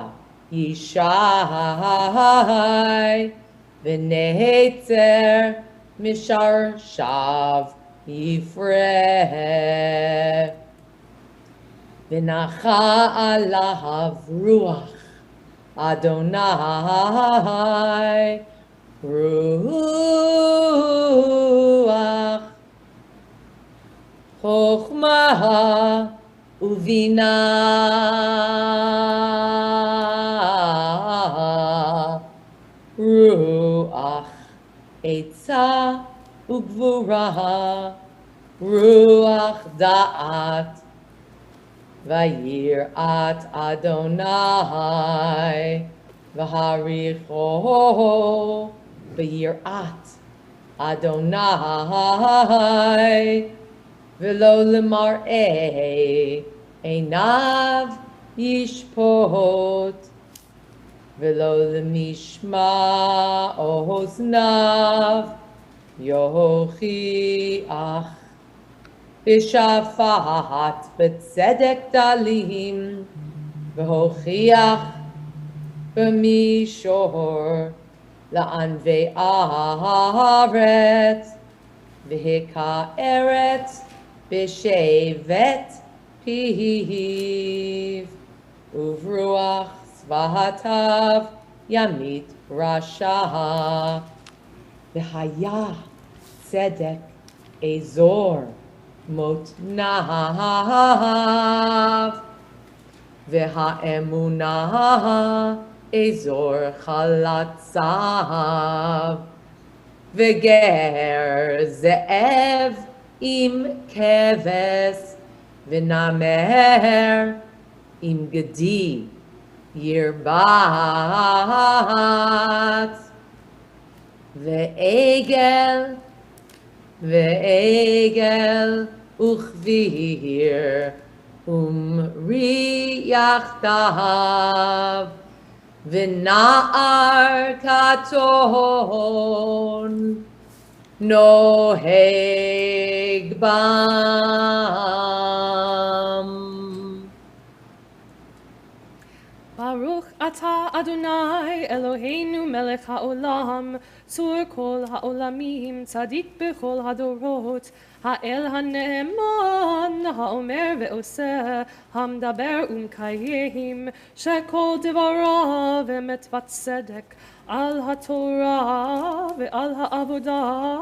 Yishai V'nehetzer Mishar Shav Yifreh V'nacha alav ruach Adonai ruach chokhmah uvinah ruach Eitzah ugvurah ruach da'at Vayirat Adonai V'haricho Vayirat Adonai ולא למראה עיניו ישפוט, ולא למשמע אוזניו יוכיח. בשפט בצדק דלים, והוכיח במישור לענבי הארץ, והכה ארץ בשבט פיו, וברוח צבאתיו ימית רשע. והיה צדק אזור מותניו, והאמונה אזור חלציו. וגר זאב עם כבש, ונמר עם גדי ירבץ. ועגל וכביר ומרי יחדיו, ונער קטון נוהג בם. ברוך אתה אדוני אלוהינו מלך העולם, צור כל העולמים, צדיק בכל הדורות, האל הנאמן, האומר ועושה, המדבר ומקיים, שכל דבריו אמת וצדק, על התורה ועל העבודה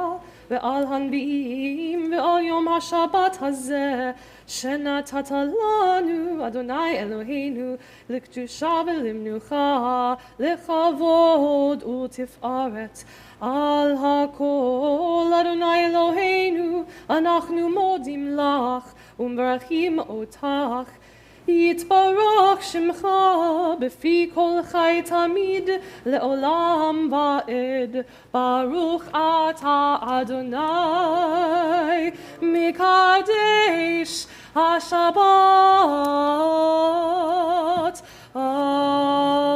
ועל הנביאים ועל יום השבת הזה שנתת לנו, אדוני אלוהינו, לקדושה ולמנוחה, לכבוד ותפארת. על הכל, אדוני אלוהינו, אנחנו מודים לך ומברכים אותך. יתברך שמך בפי כל חי תמיד לעולם ועד. ברוך אתה אדוני מקדש השבת. אמן.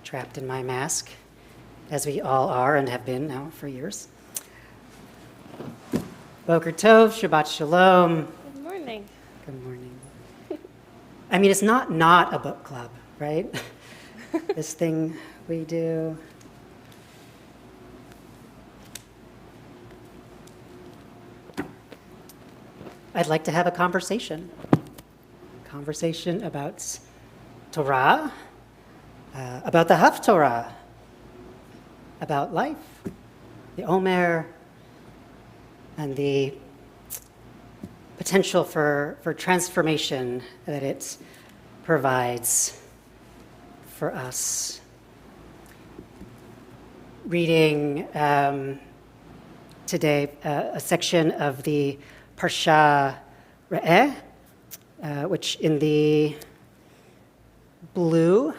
Trapped in my mask, as we all are and have been now for years. Boker Tov, Shabbat Shalom. Good morning. Good morning. I mean, it's not a book club, right? This thing we do. I'd like to have a conversation about Torah, about the Haftorah, about life, the Omer, and the potential for transformation that it provides for us. Reading today a section of the Parsha Re'eh, which in the blue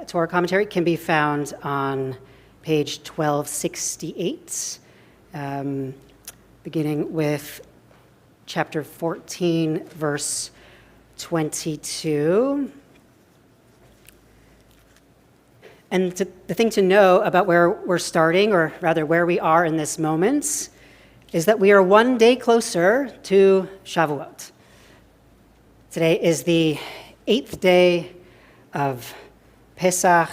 Torah commentary can be found on page 1268, beginning with chapter 14, verse 22. And the thing to know about where we're starting, or rather where we are in this moment, is that we are one day closer to Shavuot. Today is the 8th day of Pesach.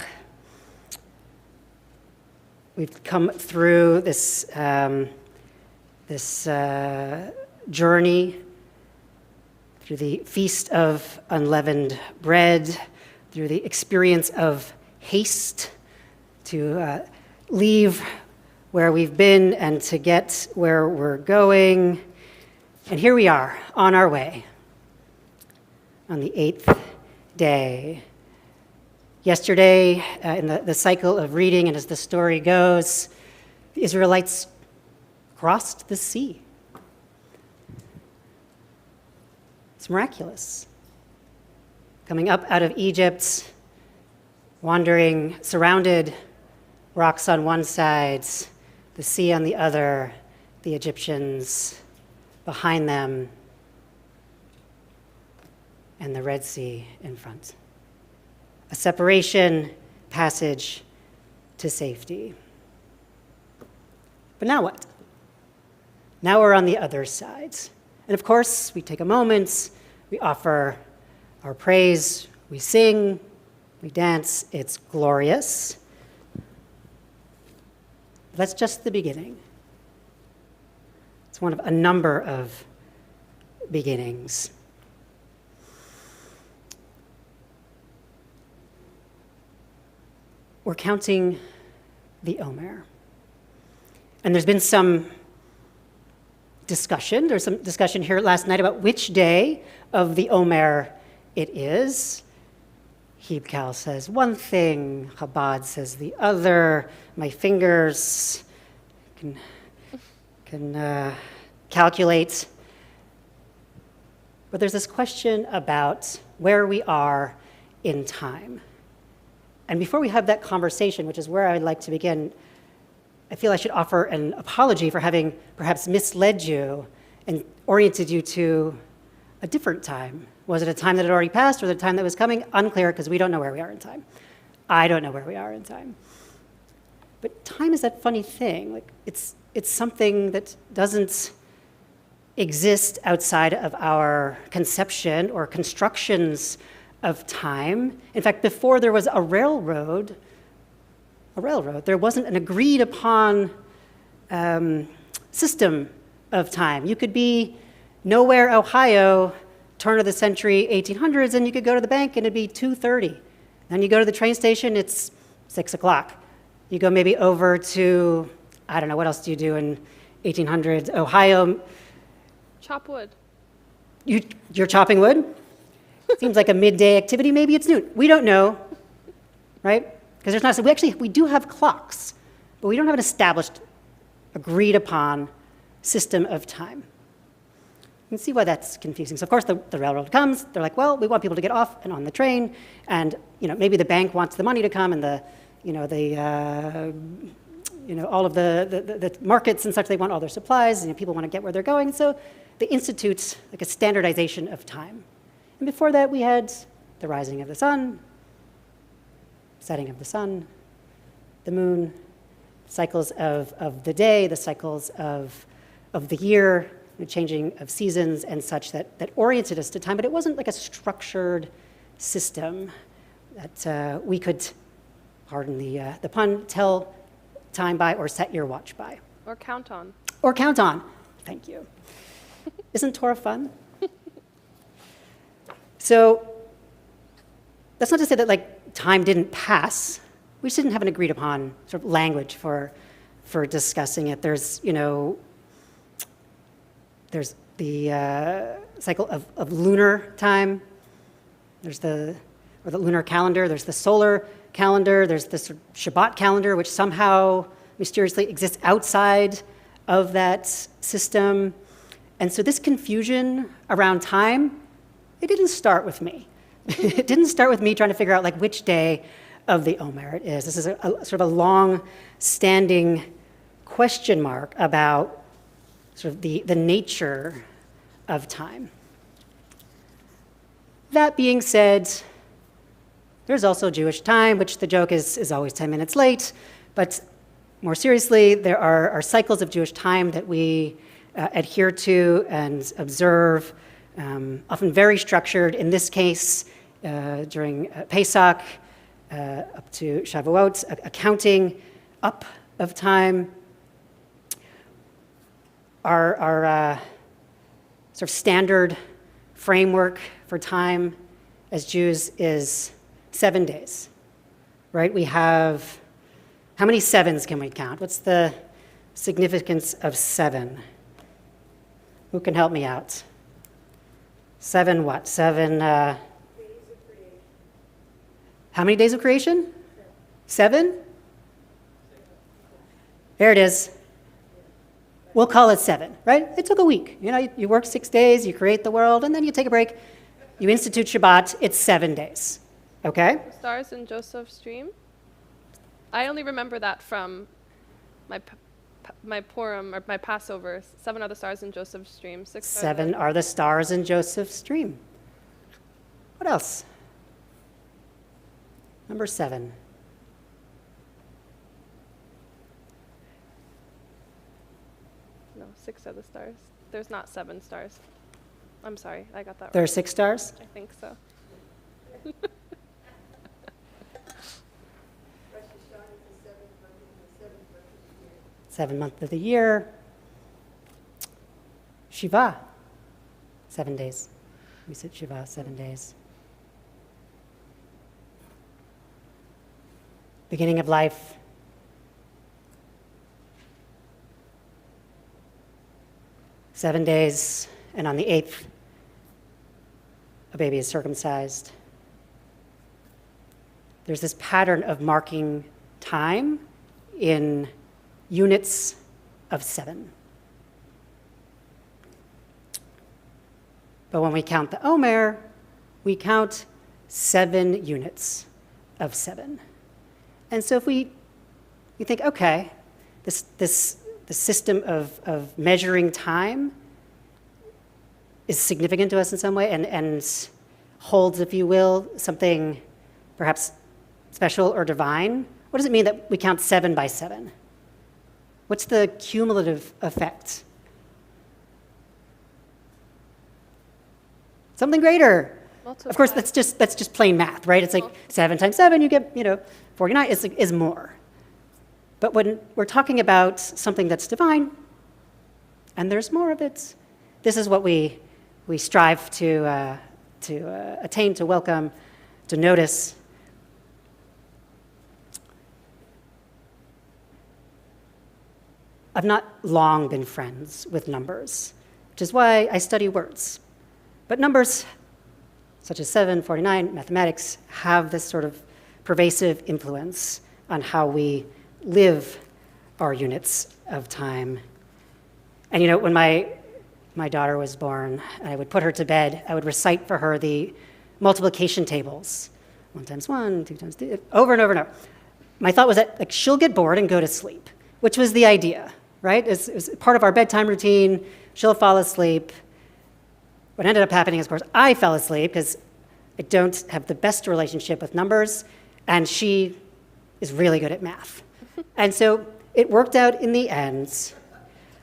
We've come through this journey through the Feast of Unleavened Bread, through the experience of haste to leave where we've been and to get where we're going. And here we are on our way. on the 8th day. Yesterday, in the cycle of reading, and as the story goes, the Israelites crossed the sea. It's miraculous. Coming up out of Egypt, wandering, surrounded, rocks on one side, the sea on the other, the Egyptians behind them, and the Red Sea in front. A separation, passage to safety. But now what? Now we're on the other side. And of course, we take a moment, we offer our praise, we sing, we dance, it's glorious. That's just the beginning. It's one of a number of beginnings. We're counting the Omer. And there's been some discussion. There's some discussion here last night about which day of the Omer it is. Hebcal says one thing, Chabad says the other. My fingers can calculate. But there's this question about where we are in time. And before we have that conversation, which is where I would like to begin, I feel I should offer an apology for having perhaps misled you and oriented you to a different time. Was it a time that had already passed or the time that was coming? Unclear, because we don't know where we are in time. I don't know where we are in time. But time is that funny thing. Like it's something that doesn't exist outside of our conception or constructions of time. In fact, before there was a railroad, there wasn't an agreed upon system of time. You could be nowhere, Ohio, turn of the century, 1800s, and you could go to the bank and it'd be 2:30. Then you go to the train station, it's 6 o'clock. You go maybe over to, I don't know, what else do you do in 1800s? Ohio. Chop wood. You're chopping wood? Seems like a midday activity. Maybe it's noon. We don't know, right? Because there's not. We do have clocks, but we don't have an established, agreed upon system of time. You can see why that's confusing. So of course the railroad comes. They're like, well, we want people to get off and on the train, and maybe the bank wants the money to come, and all of the markets and such. They want all their supplies, and people want to get where they're going. So they institute like a standardization of time. And before that, we had the rising of the sun, setting of the sun, the moon, cycles of the day, the cycles of the year, the changing of seasons and such that oriented us to time. But it wasn't like a structured system that we could, pardon the pun, tell time by or set your watch by. Or count on. Or count on. Thank you. Isn't Torah fun? So that's not to say that time didn't pass. We just didn't have an agreed upon sort of language for discussing it. There's the cycle of lunar time. There's the lunar calendar. There's the solar calendar. There's the sort of Shabbat calendar, which somehow mysteriously exists outside of that system. And so this confusion around time, it didn't start with me. It didn't start with me trying to figure out which day of the Omer it is. This is a sort of a long-standing question mark about sort of the nature of time. That being said, there's also Jewish time, which the joke is always 10 minutes late. But more seriously, there are cycles of Jewish time that we adhere to and observe, often very structured. In this case, during Pesach, up to Shavuot, a counting up of time. Our sort of standard framework for time as Jews is 7 days, right? We have, how many sevens can we count? What's the significance of 7? Who can help me out? 7 what? 7, how many days of creation? 7? There it is. We'll call it 7, right? It took a week. You know, you work 6 days, you create the world, and then you take a break. You institute Shabbat, it's 7 days, okay? Stars in Joseph's dream. I only remember that from my Purim or my Passover. 7 are the stars in Joseph's dream. 6 7 are the stars in Joseph's dream. What else? Number 7. No, 6 are the stars. There's not 7 stars. I'm sorry, I got that There wrong. are 6 stars? I think so. 7th month of the year. Shiva, 7 days. We said Shiva, 7 days. Beginning of life. Seven days, and on the 8th, a baby is circumcised. There's this pattern of marking time in units of 7. But when we count the Omer, we count 7 units of 7. And so if we think, okay, the system of measuring time is significant to us in some way and holds, if you will, something perhaps special or divine, what does it mean that we count 7 by 7? What's the cumulative effect? Something greater. Of course, that's just plain math, right? It's like 7 times 7, you get 49 is more. But when we're talking about something that's divine, and there's more of it, this is what we strive to attain, to welcome, to notice. I've not long been friends with numbers, which is why I study words. But numbers, such as 7, 49, mathematics, have this sort of pervasive influence on how we live our units of time. And when my daughter was born, I would put her to bed, I would recite for her the multiplication tables. 1 times 1, 2 times 2, over and over and over. My thought was that she'll get bored and go to sleep, which was the idea, right? It was part of our bedtime routine. She'll fall asleep. What ended up happening is, of course, I fell asleep because I don't have the best relationship with numbers, and she is really good at math. And so it worked out in the end,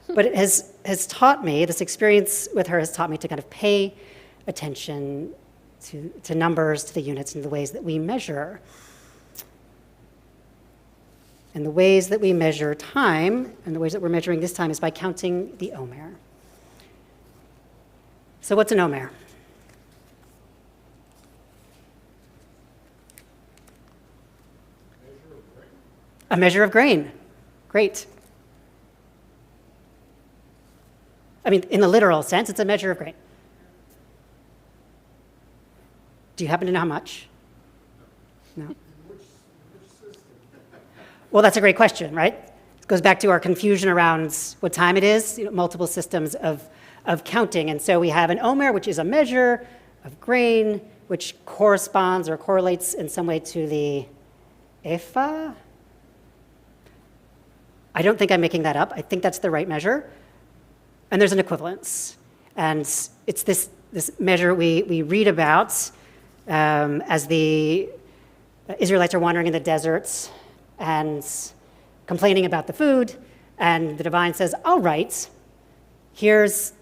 but it has taught me, this experience with her has taught me to kind of pay attention to numbers, to the units, and the ways that we measure. And the ways that we measure time, and the ways that we're measuring this time, is by counting the Omer. So what's an Omer? A measure of grain. Great. I mean, in the literal sense, it's a measure of grain. Do you happen to know how much? No. Well, that's a great question, right? It goes back to our confusion around what time it is, multiple systems of counting. And so we have an Omer, which is a measure of grain, which corresponds or correlates in some way to the ephah. I don't think I'm making that up. I think that's the right measure. And there's an equivalence. And it's this measure we read about as the Israelites are wandering in the deserts and complaining about the food. And the divine says, all right, here's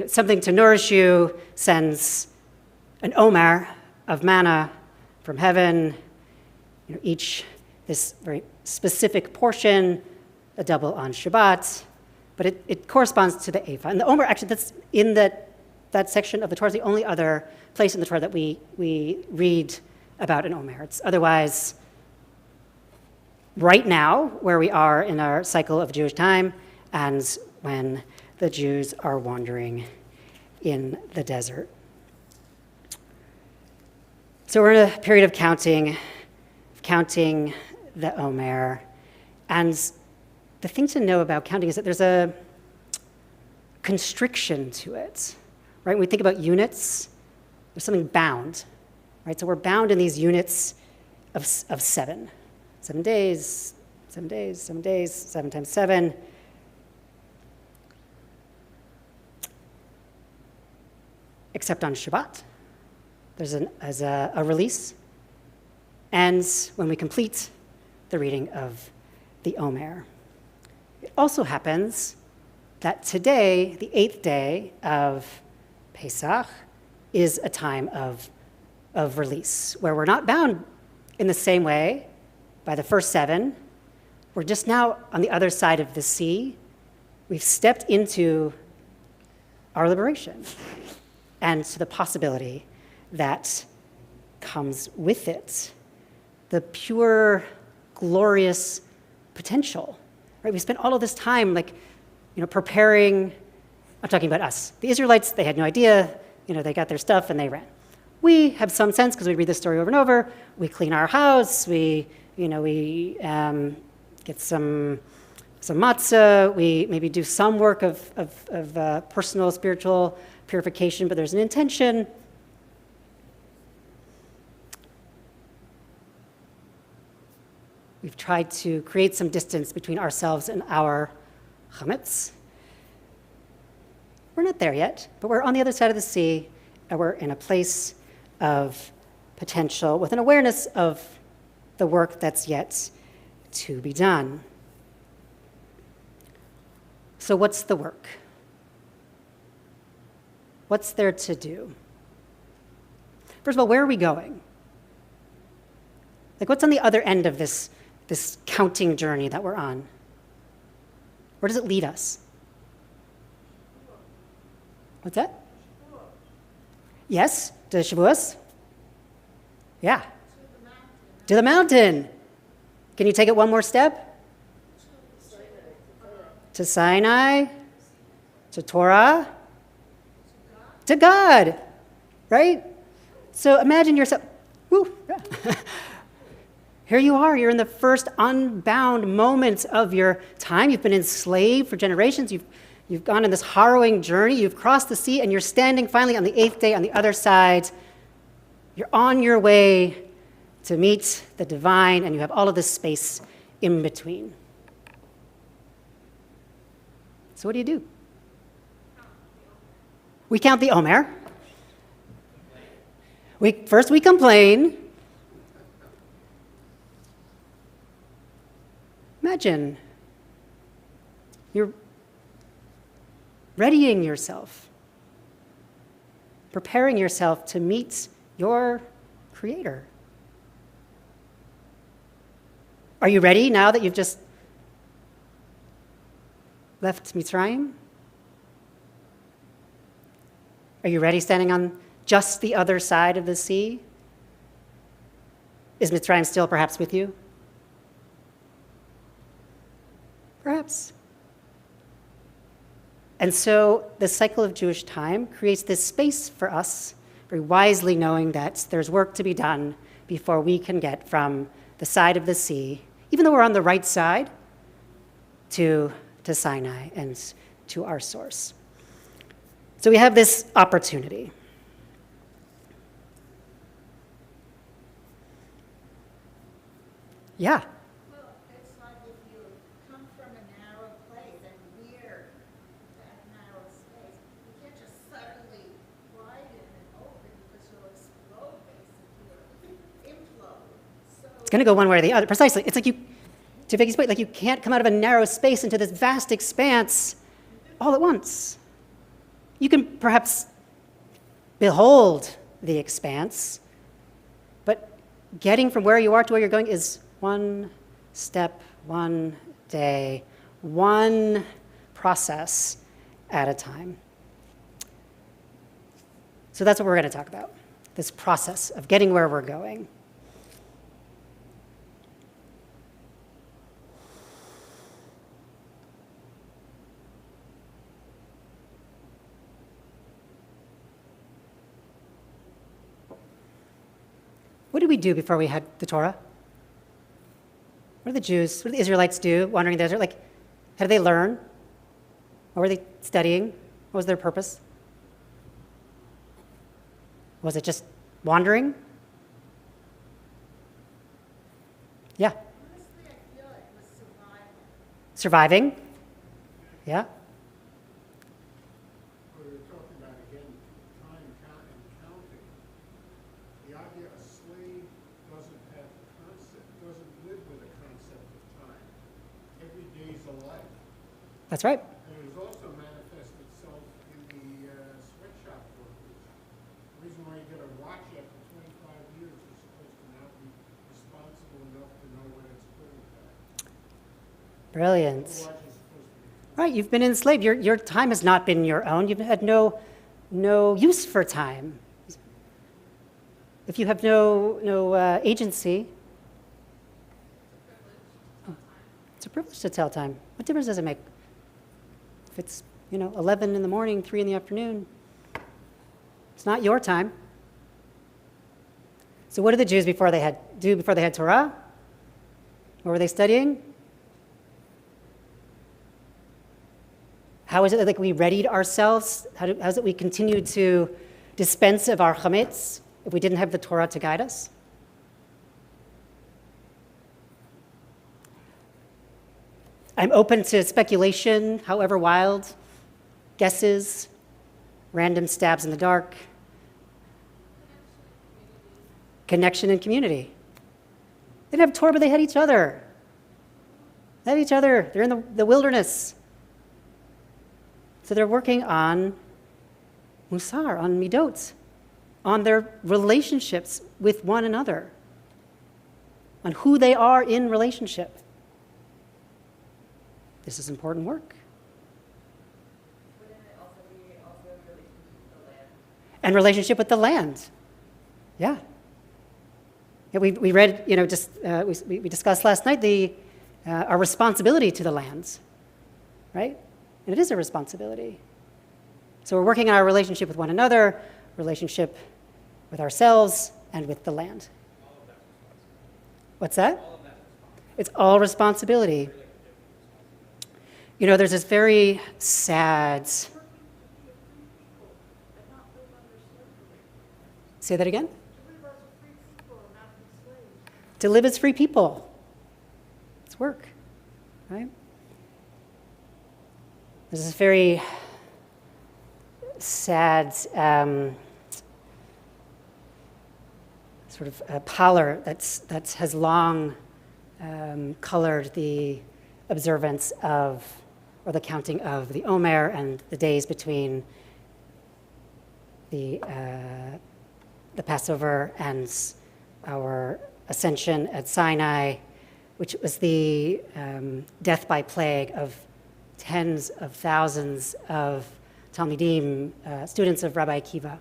something to nourish you, sends an Omer of manna from heaven, each this very specific portion, a double on Shabbat, but it corresponds to the ephah. And the Omer, actually, that's in that section of the Torah, is the only other place in the Torah that we read about an Omer. It's otherwise, right now, where we are in our cycle of Jewish time, and when the Jews are wandering in the desert. So we're in a period of counting the Omer. And the thing to know about counting is that there's a constriction to it, right? When we think about units, there's something bound, right? So we're bound in these units of 7. 7 days, 7 days, 7 days, 7 times 7. Except on Shabbat, there's a release. And when we complete the reading of the Omer. It also happens that today, the 8th day of Pesach, is a time of release, where we're not bound in the same way by the first 7. We're just now on the other side of the sea. We've stepped into our liberation and to the possibility that comes with it, the pure, glorious potential. Right? We spent all of this time, preparing. I'm talking about us. The Israelites, they had no idea. They got their stuff and they ran. We have some sense because we read this story over and over. We clean our house. We get some matzah. We maybe do some work of personal spiritual purification, but there's an intention. We've tried to create some distance between ourselves and our chametz. We're not there yet, but we're on the other side of the sea, and we're in a place of potential with an awareness of the work that's yet to be done. So what's the work? What's there to do? First of all, where are we going? What's on the other end of this counting journey that we're on? Where does it lead us? What's that? Yes, to Shavuos? Yeah. To the mountain. Can you take it one more step? To Sinai? To Torah? To God, right? So imagine yourself, woo, here you are, you're in the first unbound moments of your time. You've been enslaved for generations. You've gone on this harrowing journey. You've crossed the sea, and you're standing finally on the 8th day on the other side. You're on your way to meet the divine, and you have all of this space in between. So what do? We count the Omer. First we complain. Imagine you're readying yourself, preparing yourself to meet your Creator. Are you ready now that you've just left Mitzrayim? Are you ready standing on just the other side of the sea? Is Mitzrayim still perhaps with you? Perhaps. And so the cycle of Jewish time creates this space for us, very wisely knowing that there's work to be done before we can get from the side of the sea, even though we're on the right side, to Sinai and to our source. So we have this opportunity. Yeah. Well, it's like if you come from a narrow place and we're that narrow space, you can't just suddenly widen and open because you'll explode, basically, or implode. So It's going to go one way or the other. Precisely. It's like to Vicky's point, you can't come out of a narrow space into this vast expanse all at once. You can perhaps behold the expanse, but getting from where you are to where you're going is one step, one day, one process at a time. So that's what we're going to talk about, this process of getting where we're going. What did we do before we had the Torah? What did the Israelites do wandering the desert? Like, how did they learn? What were they studying? What was their purpose? Was it just wandering? Yeah. Honestly, I feel it was survival. Surviving? Yeah. We were talking about, again, time and counting. The idea a slave doesn't live with a concept of time. Every day's a life. That's right. And it was also manifest itself in the sweatshop workers. The reason why you get a watch after 25 years is supposed to now be responsible enough to know when it's putting back. Brilliant. The watch is supposed to be. Right, you've been enslaved. Your time has not been your own. You've had no use for time. If you have no agency, it's a privilege to tell time. What difference does it make? If it's 11 in the morning, 3 in the afternoon, it's not your time. So what did the Jews do before they had Torah? What were they studying? How is it that we readied ourselves? How is it we continued to dispense of our chametz if we didn't have the Torah to guide us? I'm open to speculation, however wild, guesses, random stabs in the dark. Connection and community. They didn't have Torah, but they had each other. They're in the wilderness. So they're working on musar, on midot, on their relationships with one another, on who they are in relationship. This is important work. Wouldn't it also be relationship with the land? And relationship with the land. Yeah. Yeah, we read, we discussed last night our responsibility to the land, right? And it is a responsibility. So we're working on our relationship with one another, relationship with ourselves, and with the land. What's that? It's all responsibility. There's this very sad... Say that again? To live as free people. It's work, right? There's this very sad sort of pallor that has long colored the observance of, or the counting of, the Omer and the days between the Passover and our ascension at Sinai, which was the death by plague of tens of thousands of Talmidim, students of Rabbi Akiva.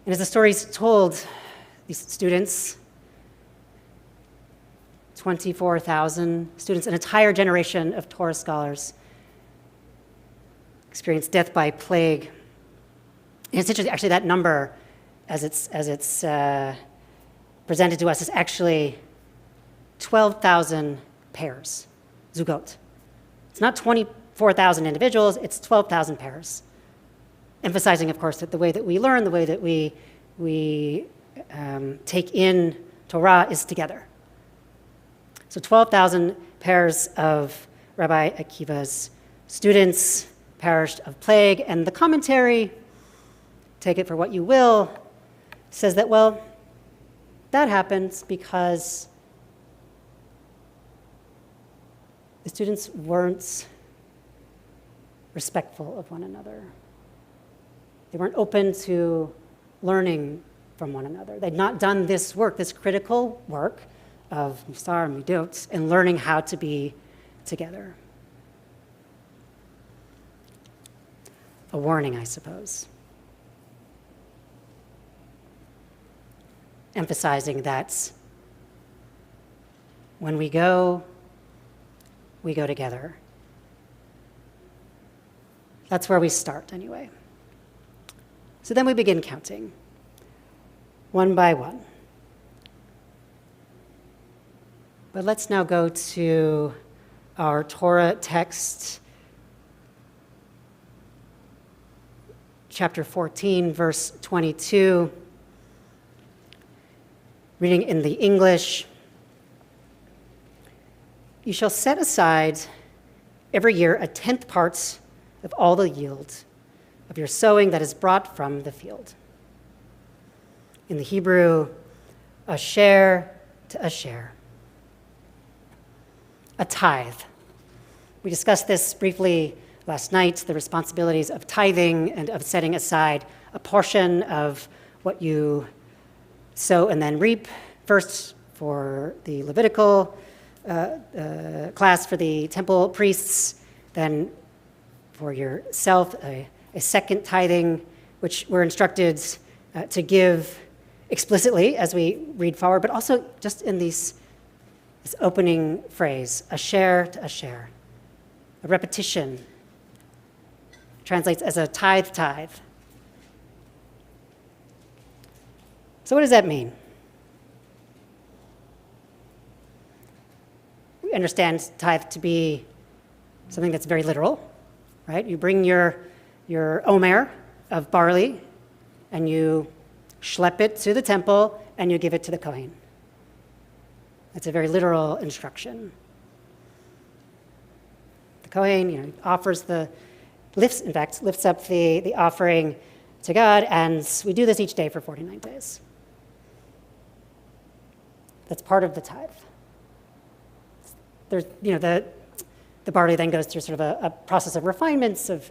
And as the story's told, these students, 24,000 students, an entire generation of Torah scholars, experienced death by plague. And it's interesting, actually, that number, as it's presented to us, is actually 12,000 pairs, zugot. It's not 24,000 individuals, it's 12,000 pairs. Emphasizing, of course, that the way that we learn, the way that we take in Torah is together. So 12,000 pairs of Rabbi Akiva's students perished of plague, and the commentary, take it for what you will, says that, well, that happens because the students weren't respectful of one another. They weren't open to learning from one another. They'd not done this work, this critical work of Musar and Midot, and learning how to be together. A warning, I suppose. Emphasizing that when we go together. That's where we start, anyway. So then we begin counting. one by one. But let's now go to our Torah text, chapter 14, verse 22. Reading in the English, "You shall set aside every year a tenth part of all the yield of your sowing that is brought from the field." In the Hebrew, a share to a share. A tithe. We discussed this briefly last night, the responsibilities of tithing and of setting aside a portion of what you sow and then reap. First, for the Levitical class, for the temple priests, then for yourself, a second tithing, which we're instructed to give explicitly as we read forward, but also just in this opening phrase, a share to a share. A repetition translates as a tithe. So what does that mean? We understand tithe to be something that's very literal, right? You bring your omer of barley and you schlep it to the temple and you give it to the Kohen. That's a very literal instruction. The Kohen, lifts up the offering to God, and we do this each day for 49 days. That's part of the tithe. There's, the barley then goes through sort of a process of refinements of,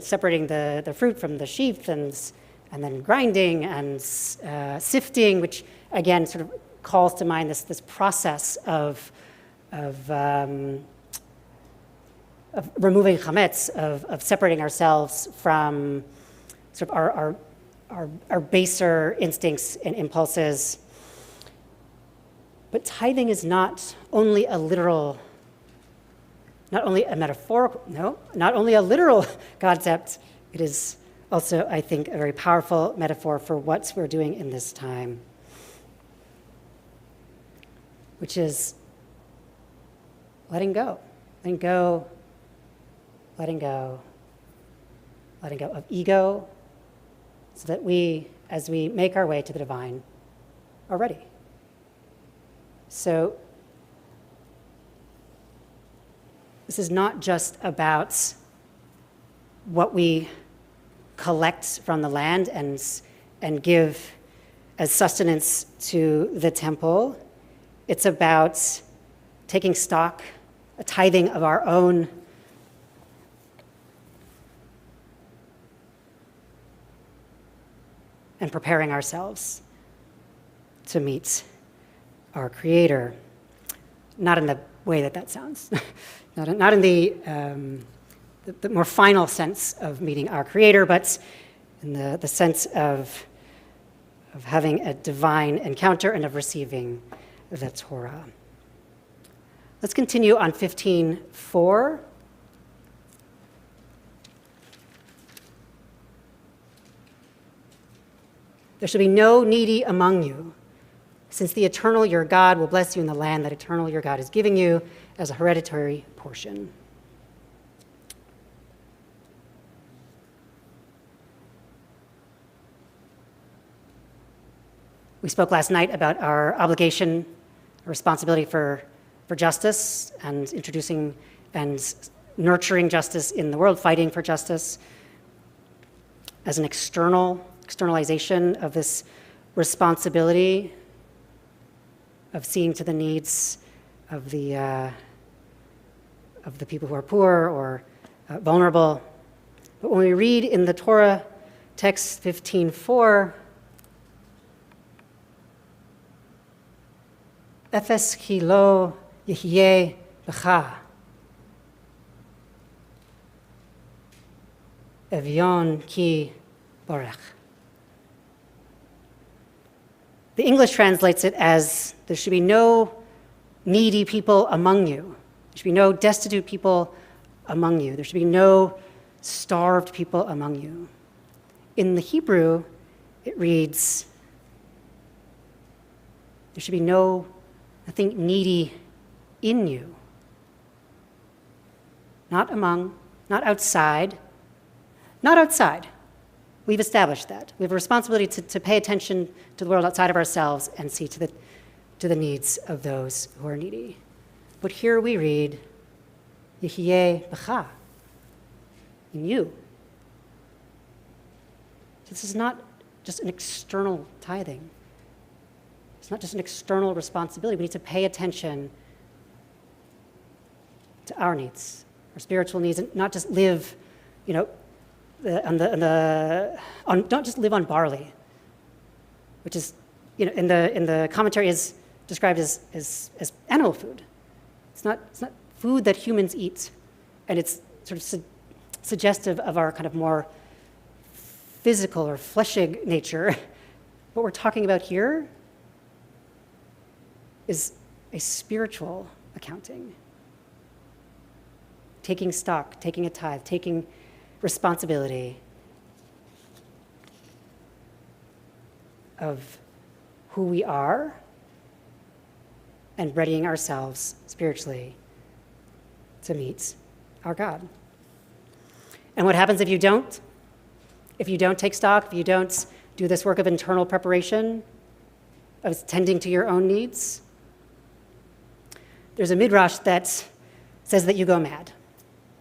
separating the fruit from the sheath and then grinding and sifting, which again sort of calls to mind this process of removing chametz, of separating ourselves from sort of our baser instincts and impulses. But tithing is not only a literal, not only a metaphorical, not only a literal concept, it is also, I think, a very powerful metaphor for what we're doing in this time, which is letting go of ego, so that we, as we make our way to the divine, are ready. So this is not just about what we collect from the land and give as sustenance to the temple. It's about taking stock, a tithing of our own and preparing ourselves to meet our Creator. Not in the way that sounds, not in the more final sense of meeting our Creator, but in the sense of having a divine encounter and of receiving the Torah. Let's continue on 15:4. There shall be no needy among you, since the eternal your God will bless you in the land that eternal your God is giving you as a hereditary portion. We spoke last night about our obligation, our responsibility for justice and introducing and nurturing justice in the world, fighting for justice as an externalization of this responsibility of seeing to the needs of the people who are poor or vulnerable. But when we read in the Torah text 15:4, Efes ki lo yehyeh b'cha, Evion ki borech. The English translates it as, there should be no needy people among you. There should be no destitute people among you. There should be no starved people among you. In the Hebrew, it reads, There should be nothing needy in you. Not among, not outside. Not outside. We've established that. We have a responsibility to pay attention to the world outside of ourselves and see to the needs of those who are needy. But here we read, Yehyeh b'cha, in you. This is not just an external tithing. It's not just an external responsibility. We need to pay attention to our needs, our spiritual needs, and not just live, not just live on barley, which is, in the commentary is described as animal food. It's not food that humans eat, and it's sort of suggestive of our kind of more physical or fleshig nature. What we're talking about here is a spiritual accounting. Taking stock, taking a tithe, taking responsibility of who we are and readying ourselves spiritually to meet our God. And what happens if you don't? If you don't take stock, if you don't do this work of internal preparation, of tending to your own needs? There's a midrash that says that you go mad.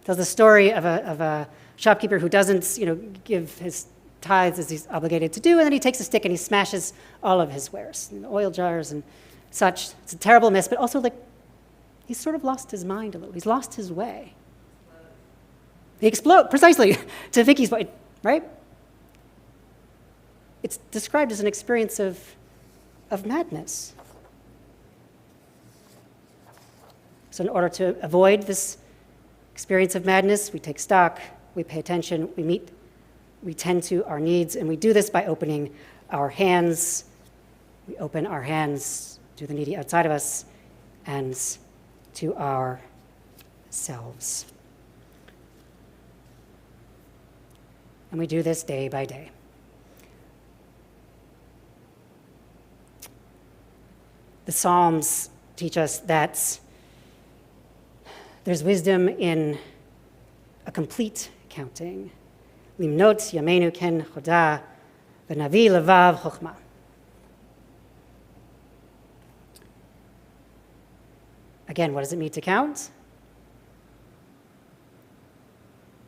It tells the story of a shopkeeper who doesn't, give his tithes as he's obligated to do, and then he takes a stick and he smashes all of his wares, oil jars and such. It's a terrible mess, but also he's sort of lost his mind a little. He's lost his way. He explodes, precisely, to Vicky's point, right? It's described as an experience of madness. So in order to avoid this experience of madness, we take stock, we pay attention, we tend to our needs, and we do this by opening our hands. We open our hands to the needy outside of us and to ourselves. And we do this day by day. The Psalms teach us that there's wisdom in a complete counting. Limnot yameinu ken choda v'navi levav chokhmah. Again, what does it mean to count?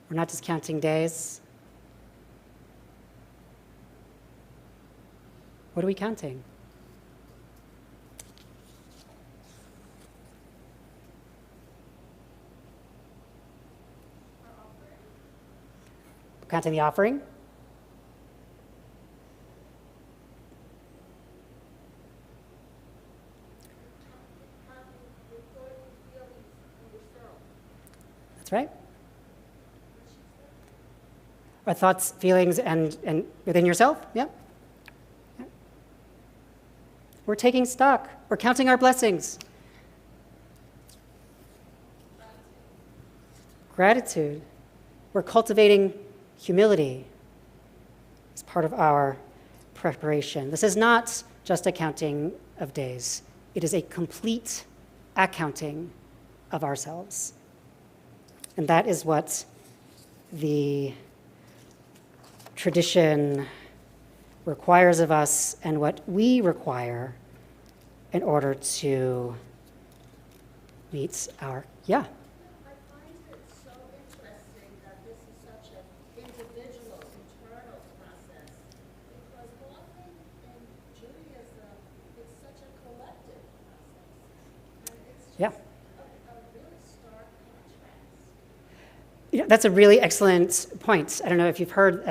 We're not just counting days. What are we counting? Counting the offering. That's right. Our thoughts, feelings, and within yourself, yeah. We're taking stock. We're counting our blessings. Gratitude. We're cultivating humility as part of our preparation. This is not just a counting of days. It is a complete accounting of ourselves. And that is what the tradition requires of us and what we require in order to meet our, I find it so interesting that this is such an individual, internal process, because often in Judaism, it's such a collective process. And it's just Yeah. a really stark contrast. That's a really excellent point. I don't know if you've heard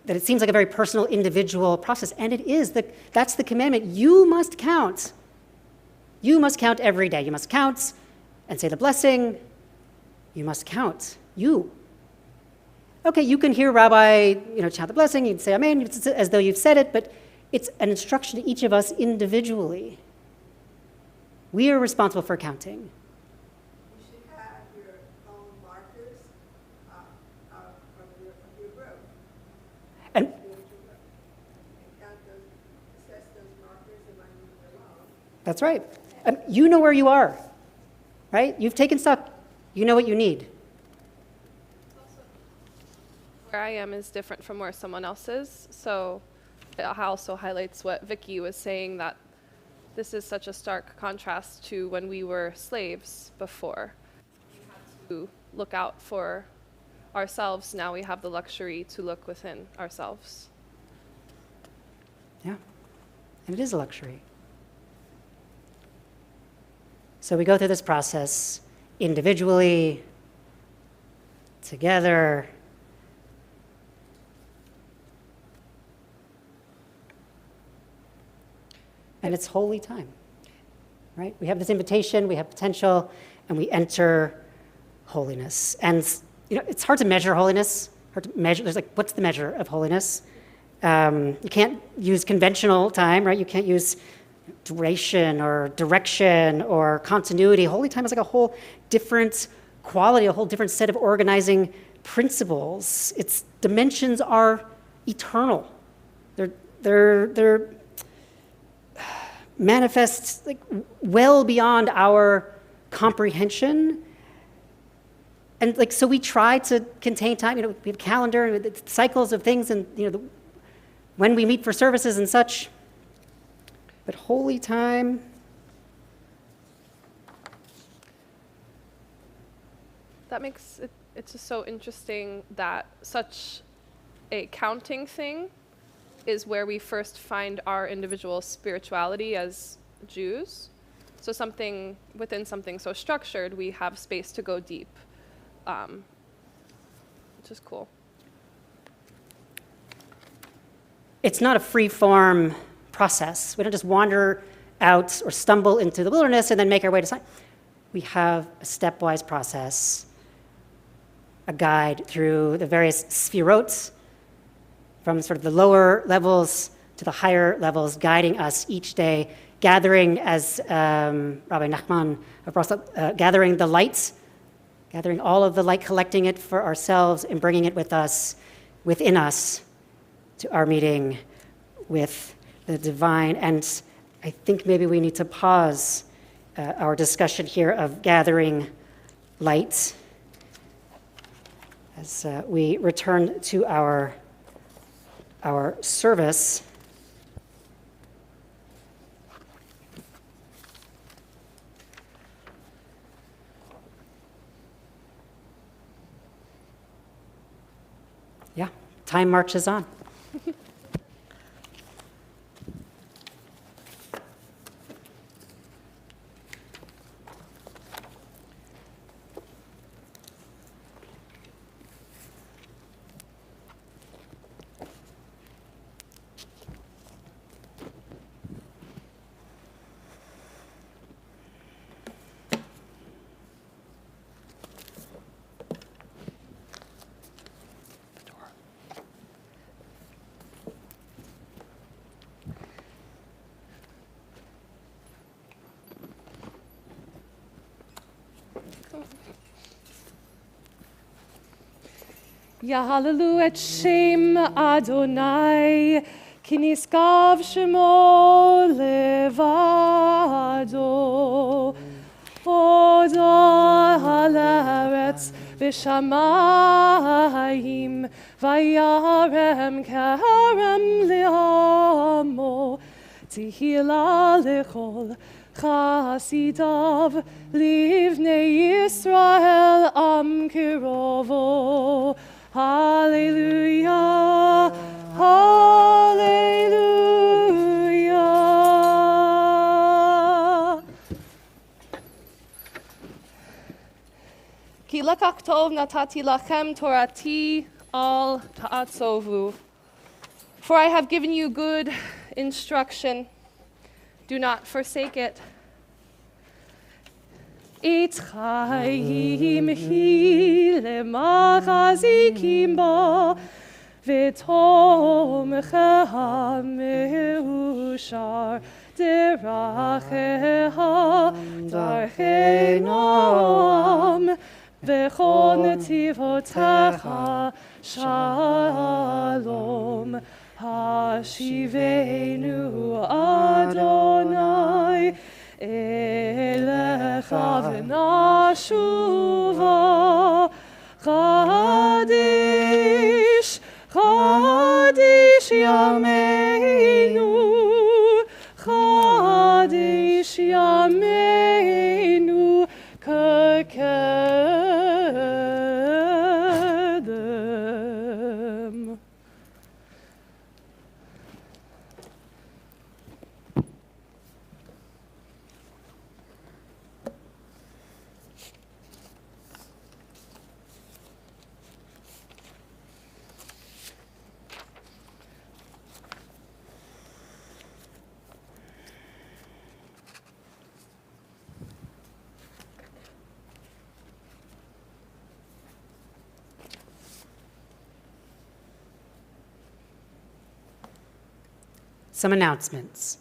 that it seems like a very personal, individual process, and it is. That's the commandment. You must count. You must count every day. You must count and say the blessing. You must count. You. Okay, you can hear Rabbi, chant the blessing. You'd say Amen, as though you've said it, but it's an instruction to each of us individually. We are responsible for counting. You should have your own markers from your group. And And count those, assess those markers. Am I That's right. You know where you are, right? You've taken stock. You know what you need. Where I am is different from where someone else is. So it also highlights what Vicky was saying, that this is such a stark contrast to when we were slaves before. We had to look out for ourselves. Now we have the luxury to look within ourselves. Yeah, and it is a luxury. So we go through this process individually, together, and it's holy time, right? We have this invitation, we have potential, and we enter holiness. And it's hard to measure holiness. Hard to measure. There's what's the measure of holiness? You can't use conventional time, right? You can't use duration or direction or continuity. Holy time is a whole different quality, a whole different set of organizing principles. Its dimensions are eternal. They're manifest well beyond our comprehension. And so we try to contain time. We have a calendar, cycles of things, and when we meet for services and such. But holy time, That makes it's just so interesting that such a counting thing is where we first find our individual spirituality as Jews. So something within something so structured, we have space to go deep, which is cool. it's not a free-form process. We don't just wander out or stumble into the wilderness and then make our way to Sinai. We have a stepwise process, a guide through the various sphirot, from sort of the lower levels to the higher levels, guiding us each day, gathering, as Rabbi Nachman of Rostock, gathering the light, gathering all of the light, collecting it for ourselves and bringing it with us, within us, to our meeting with the divine. And I think maybe we need to pause our discussion here of gathering light as we return to our service. Yeah, time marches on. Yahallelu et Shem Adonai, ki niskav shemo levado. Oda haaretz v'shamayim, vayarem karem li'amo, tihila lechol chasidav, livnei Yisrael am kirovo. Hallelujah, hallelujah. Ki lekach tov natati lachem torati al ta'atzovu. For I have given you good instruction. Do not forsake it. Et chaim hi lemachazikim ba, v'tomcheha meushar deracheha darchei noam, v'chol netivotecha shalom. Hashivenu Adonai אליך ונשובה, חדיש, חדיש ימינו, חדיש ימינו כקדם. Some announcements.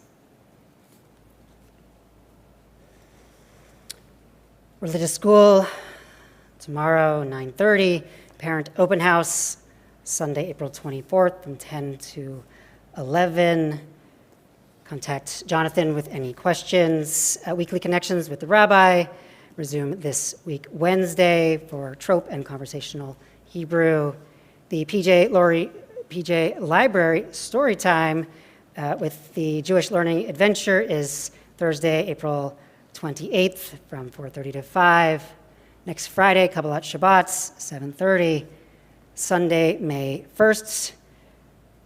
Religious school tomorrow, 9:30. Parent open house, Sunday, April 24th from 10 to 11. Contact Jonathan with any questions. Weekly Connections with the Rabbi resume this week, Wednesday, for trope and conversational Hebrew. The PJ Library story time with the Jewish Learning Adventure is Thursday, April 28th from 4:30 to 5. Next Friday, Kabbalat Shabbat, 7:30. Sunday, May 1st,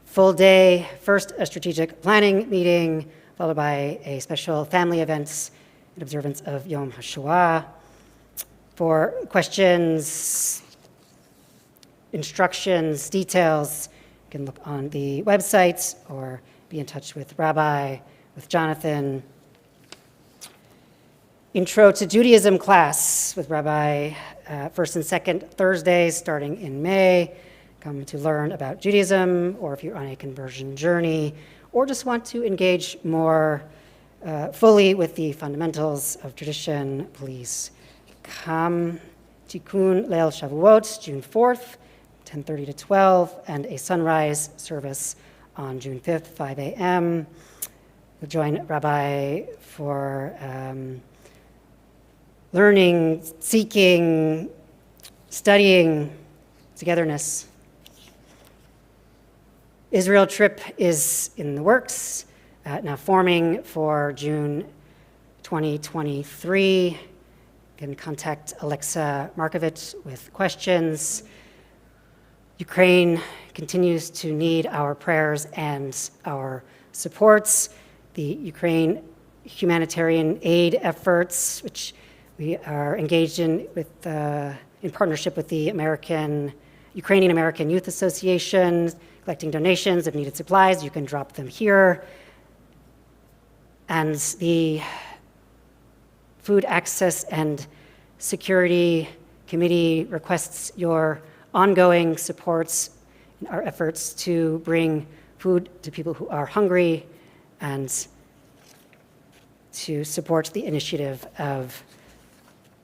full day. First, a strategic planning meeting, followed by a special family events in observance of Yom HaShoah. For questions, instructions, details, you can look on the website or be in touch with Rabbi, with Jonathan. Intro to Judaism class with Rabbi, first and second Thursdays starting in May. Come to learn about Judaism, or if you're on a conversion journey, or just want to engage more fully with the fundamentals of tradition, please come. Tikkun Leil Shavuot, June 4th, 10:30 to 12, and a sunrise service on June 5th, 5 a.m. We'll join Rabbi for learning, seeking, studying, togetherness. Israel trip is in the works, now forming for June 2023. You can contact Alexa Markovich with questions. Ukraine continues to need our prayers and our supports. The Ukraine humanitarian aid efforts, which we are engaged in partnership with the Ukrainian American Youth Association, collecting donations of needed supplies. You can drop them here. And the Food Access and Security Committee requests your ongoing supports in our efforts to bring food to people who are hungry and to support the initiative of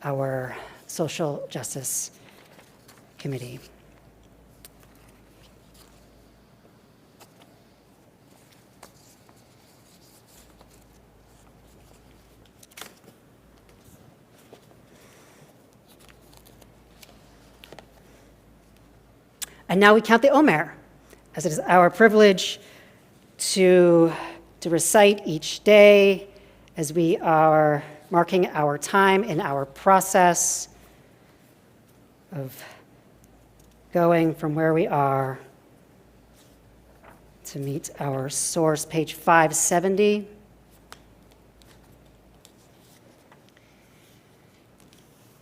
our Social Justice Committee. And now we count the Omer, as it is our privilege to recite each day as we are marking our time in our process of going from where we are to meet our source, page 570.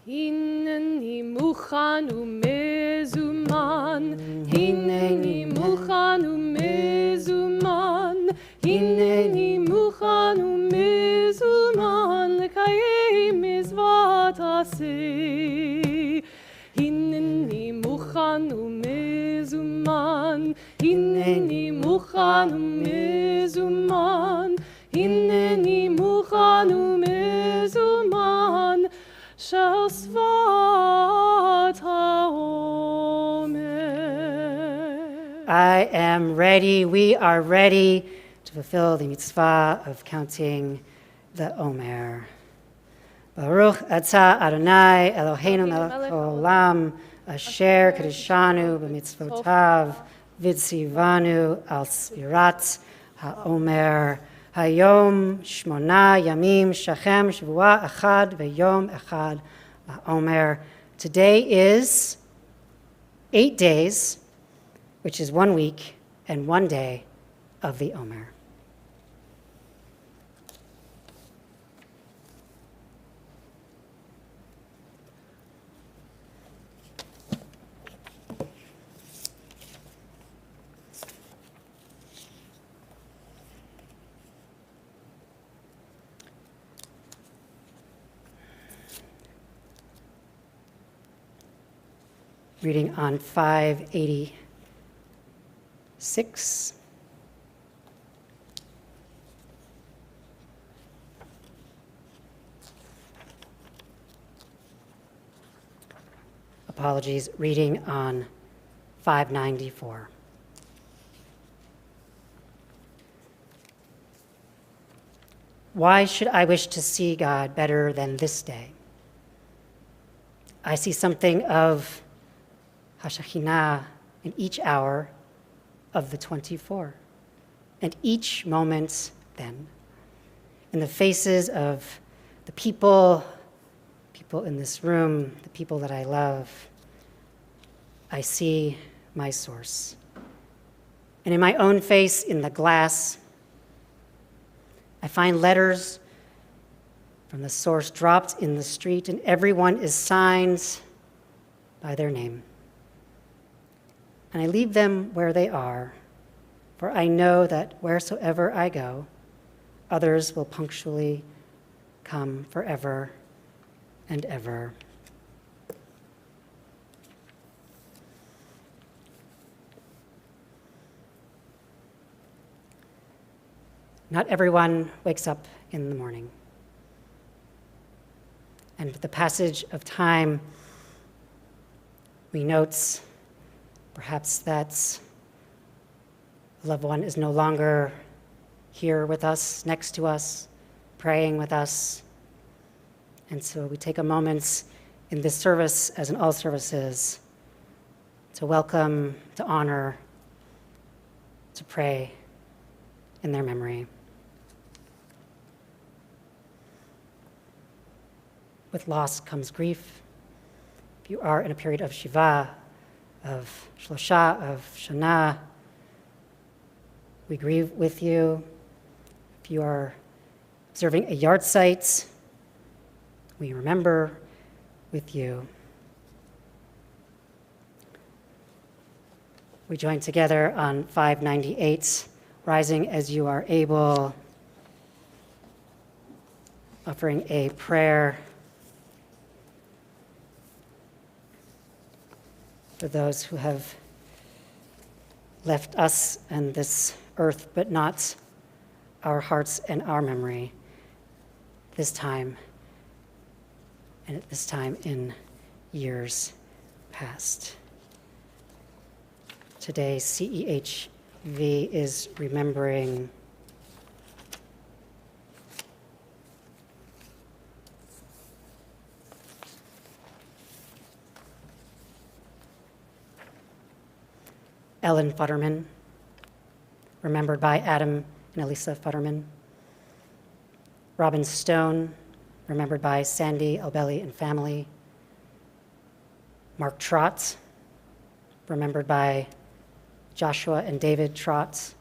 הנני מוכן ומזומן, הנני מוכן ומזומן, הנני מוכן ומזומן לקיים מצוות עשה. הנני מוכן ומזומן, הנני מוכן ומזומן, הנני מוכן ומזומן של שפת האומר. I am ready, we are ready to fulfill the mitzvah of counting the Omer. Baruch atah Adonai Eloheinu melech haolam asher kadishanu b'mitzvotav v'tzivanu al sfirat haomer hayom shmona yamim shachem shavua echad v'yom echad haomer. Today is 8 days, which is 1 week and 1 day of the Omer. Reading on 586. Apologies, reading on 594. Why should I wish to see God better than this day? I see something of Hashechinah in each hour of the 24, and each moment then. In the faces of the people in this room, the people that I love, I see my source. And in my own face, in the glass, I find letters from the source dropped in the street, and everyone is signed by their name. And I leave them where they are, for I know that wheresoever I go, others will punctually come forever and ever. Not everyone wakes up in the morning. And with the passage of time, we note perhaps that a loved one is no longer here with us, next to us, praying with us. And so we take a moment in this service, as in all services, to welcome, to honor, to pray in their memory. With loss comes grief. If you are in a period of Shiva, of Shlosha, of Shana, we grieve with you. If you are observing a yard site, we remember with you. We join together on 598, rising as you are able, offering a prayer for those who have left us and this earth, but not our hearts and our memory this time, and at this time in years past. Today, CEHV is remembering Ellen Futterman, remembered by Adam and Elisa Futterman. Robin Stone, remembered by Sandy Albelli and family. Mark Trott, remembered by Joshua and David Trott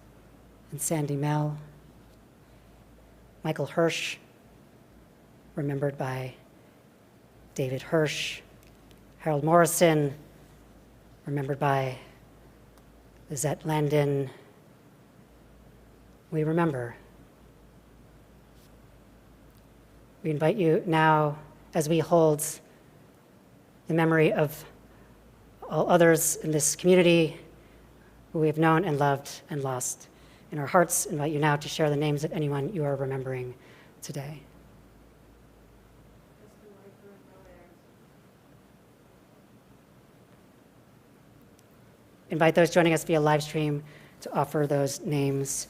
and Sandy Mell. Michael Hirsch, remembered by David Hirsch. Harold Morrison, remembered by Lizette Landon. We remember. We invite you now, as we hold the memory of all others in this community who we have known and loved and lost in our hearts, invite you now to share the names of anyone you are remembering today. Invite those joining us via live stream to offer those names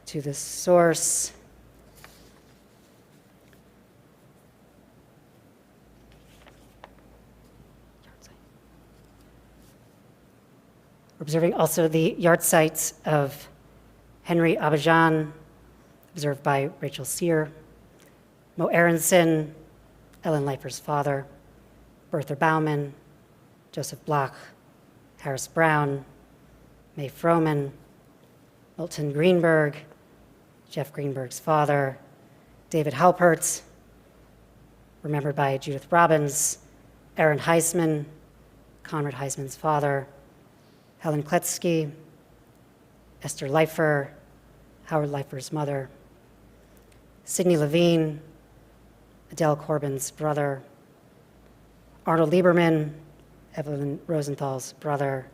to the source. observing also the yahrzeit of Henry Abajan, observed by Rachel Sear, Mo Aronson, Ellen Leifer's father, Bertha Bauman, Joseph Bloch, Harris Brown, May Froman, Milton Greenberg, Jeff Greenberg's father, David Halpert, remembered by Judith Robbins, Aaron Heisman, Conrad Heisman's father, Helen Kletsky, Esther Leifer, Howard Leifer's mother, Sidney Levine, Adele Corbin's brother, Arnold Lieberman, Evelyn Rosenthal's brother,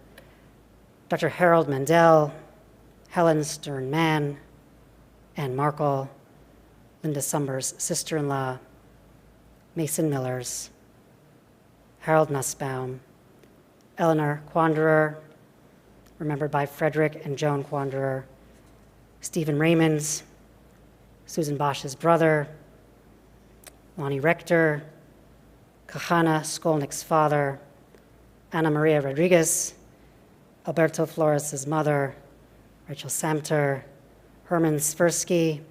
Dr. Harold Mandel, Helen Stern-Mann, Ann Markle, Linda Summers' sister-in-law, Mason Millers, Harold Nussbaum, Eleanor Quanderer, remembered by Frederick and Joan Quanderer, Stephen Raymonds, Susan Bosch's brother, Lonnie Rector, Kahana Skolnick's father, Ana Maria Rodriguez, Alberto Flores' mother, Rachel Samter, Herman Svirsky,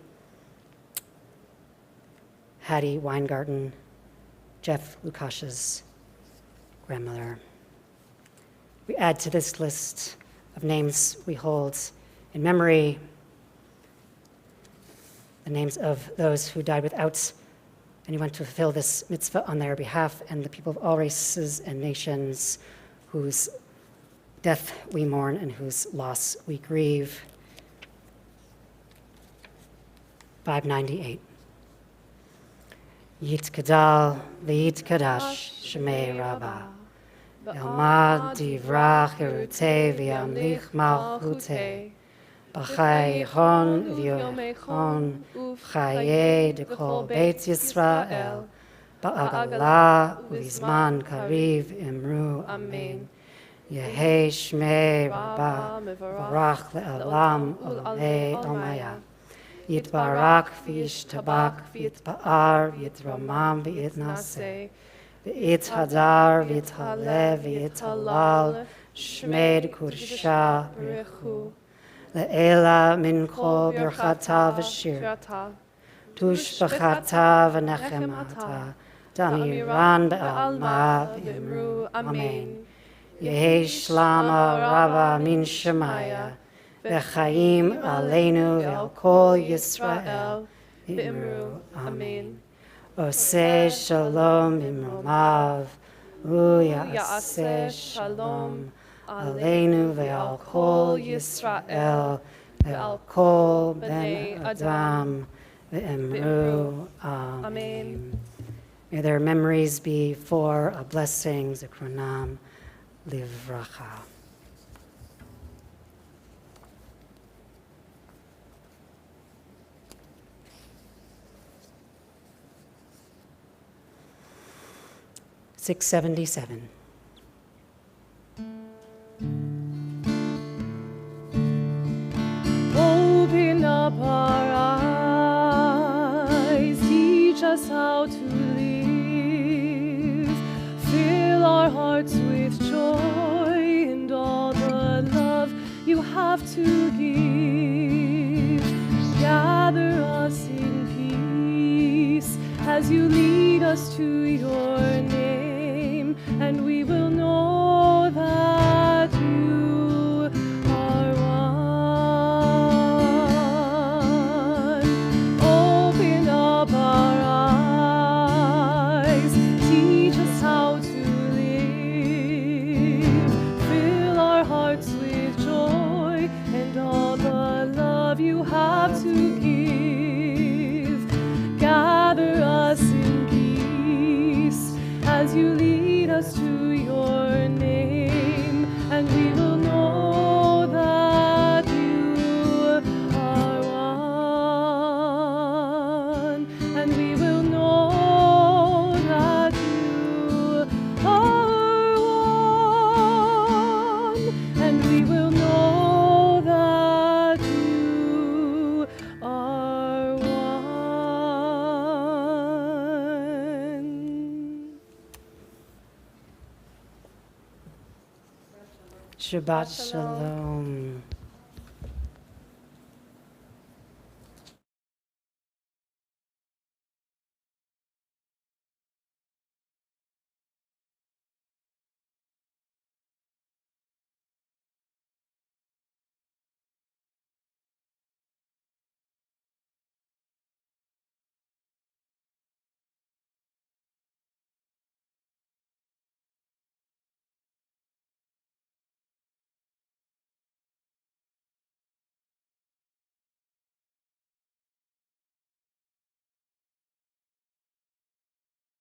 Hattie Weingarten, Jeff Lukash's grandmother. We add to this list of names we hold in memory the names of those who died without anyone to fulfill this mitzvah on their behalf, and the people of all races and nations whose death we mourn and whose loss we grieve. 598. Yitkadal v'yitkadash shemei Rabbah. Elmad divrach erutei v'yamlich malchutei. B'chai hon v'yomechon v'chayei dekol Beit Yisrael. Ba'agala u'izman kariv imru amen. Yehei shmei Rabbah v'barach le'elam u'lei omaya. Yitbarak v'yishtabak v'yitba'ar v'yitramam v'yitnaseh. V'yithadar v'yithalev v'yithalal shmed kursha b'rechu. Le'ela min kol birchata v'shir. Tushbachata v'nechemata. Damiran be'alma v'imru amen. Yehi shlama rabba min shemaya. V'chaim aleinu ve'al kol Yisrael v'imru amen. Oseh shalom imromav, u'yaseh shalom aleinu ve'al kol Yisrael ve'al kol ben Adam v'imru amen. May their memories be for a blessing, zikronam livracha. $677. Open up our eyes, teach us how to live, fill our hearts with joy and all the love you have to give. Gather us in peace as you lead us to your name, and we will know that you are one. Open up our eyes, teach us how to live, fill our hearts with joy and all the love you have to give. Gather us in peace as you lead us to your name, and we will know that you are one, and we will know that you are one, and we will know that you are one. Shabbat shalom.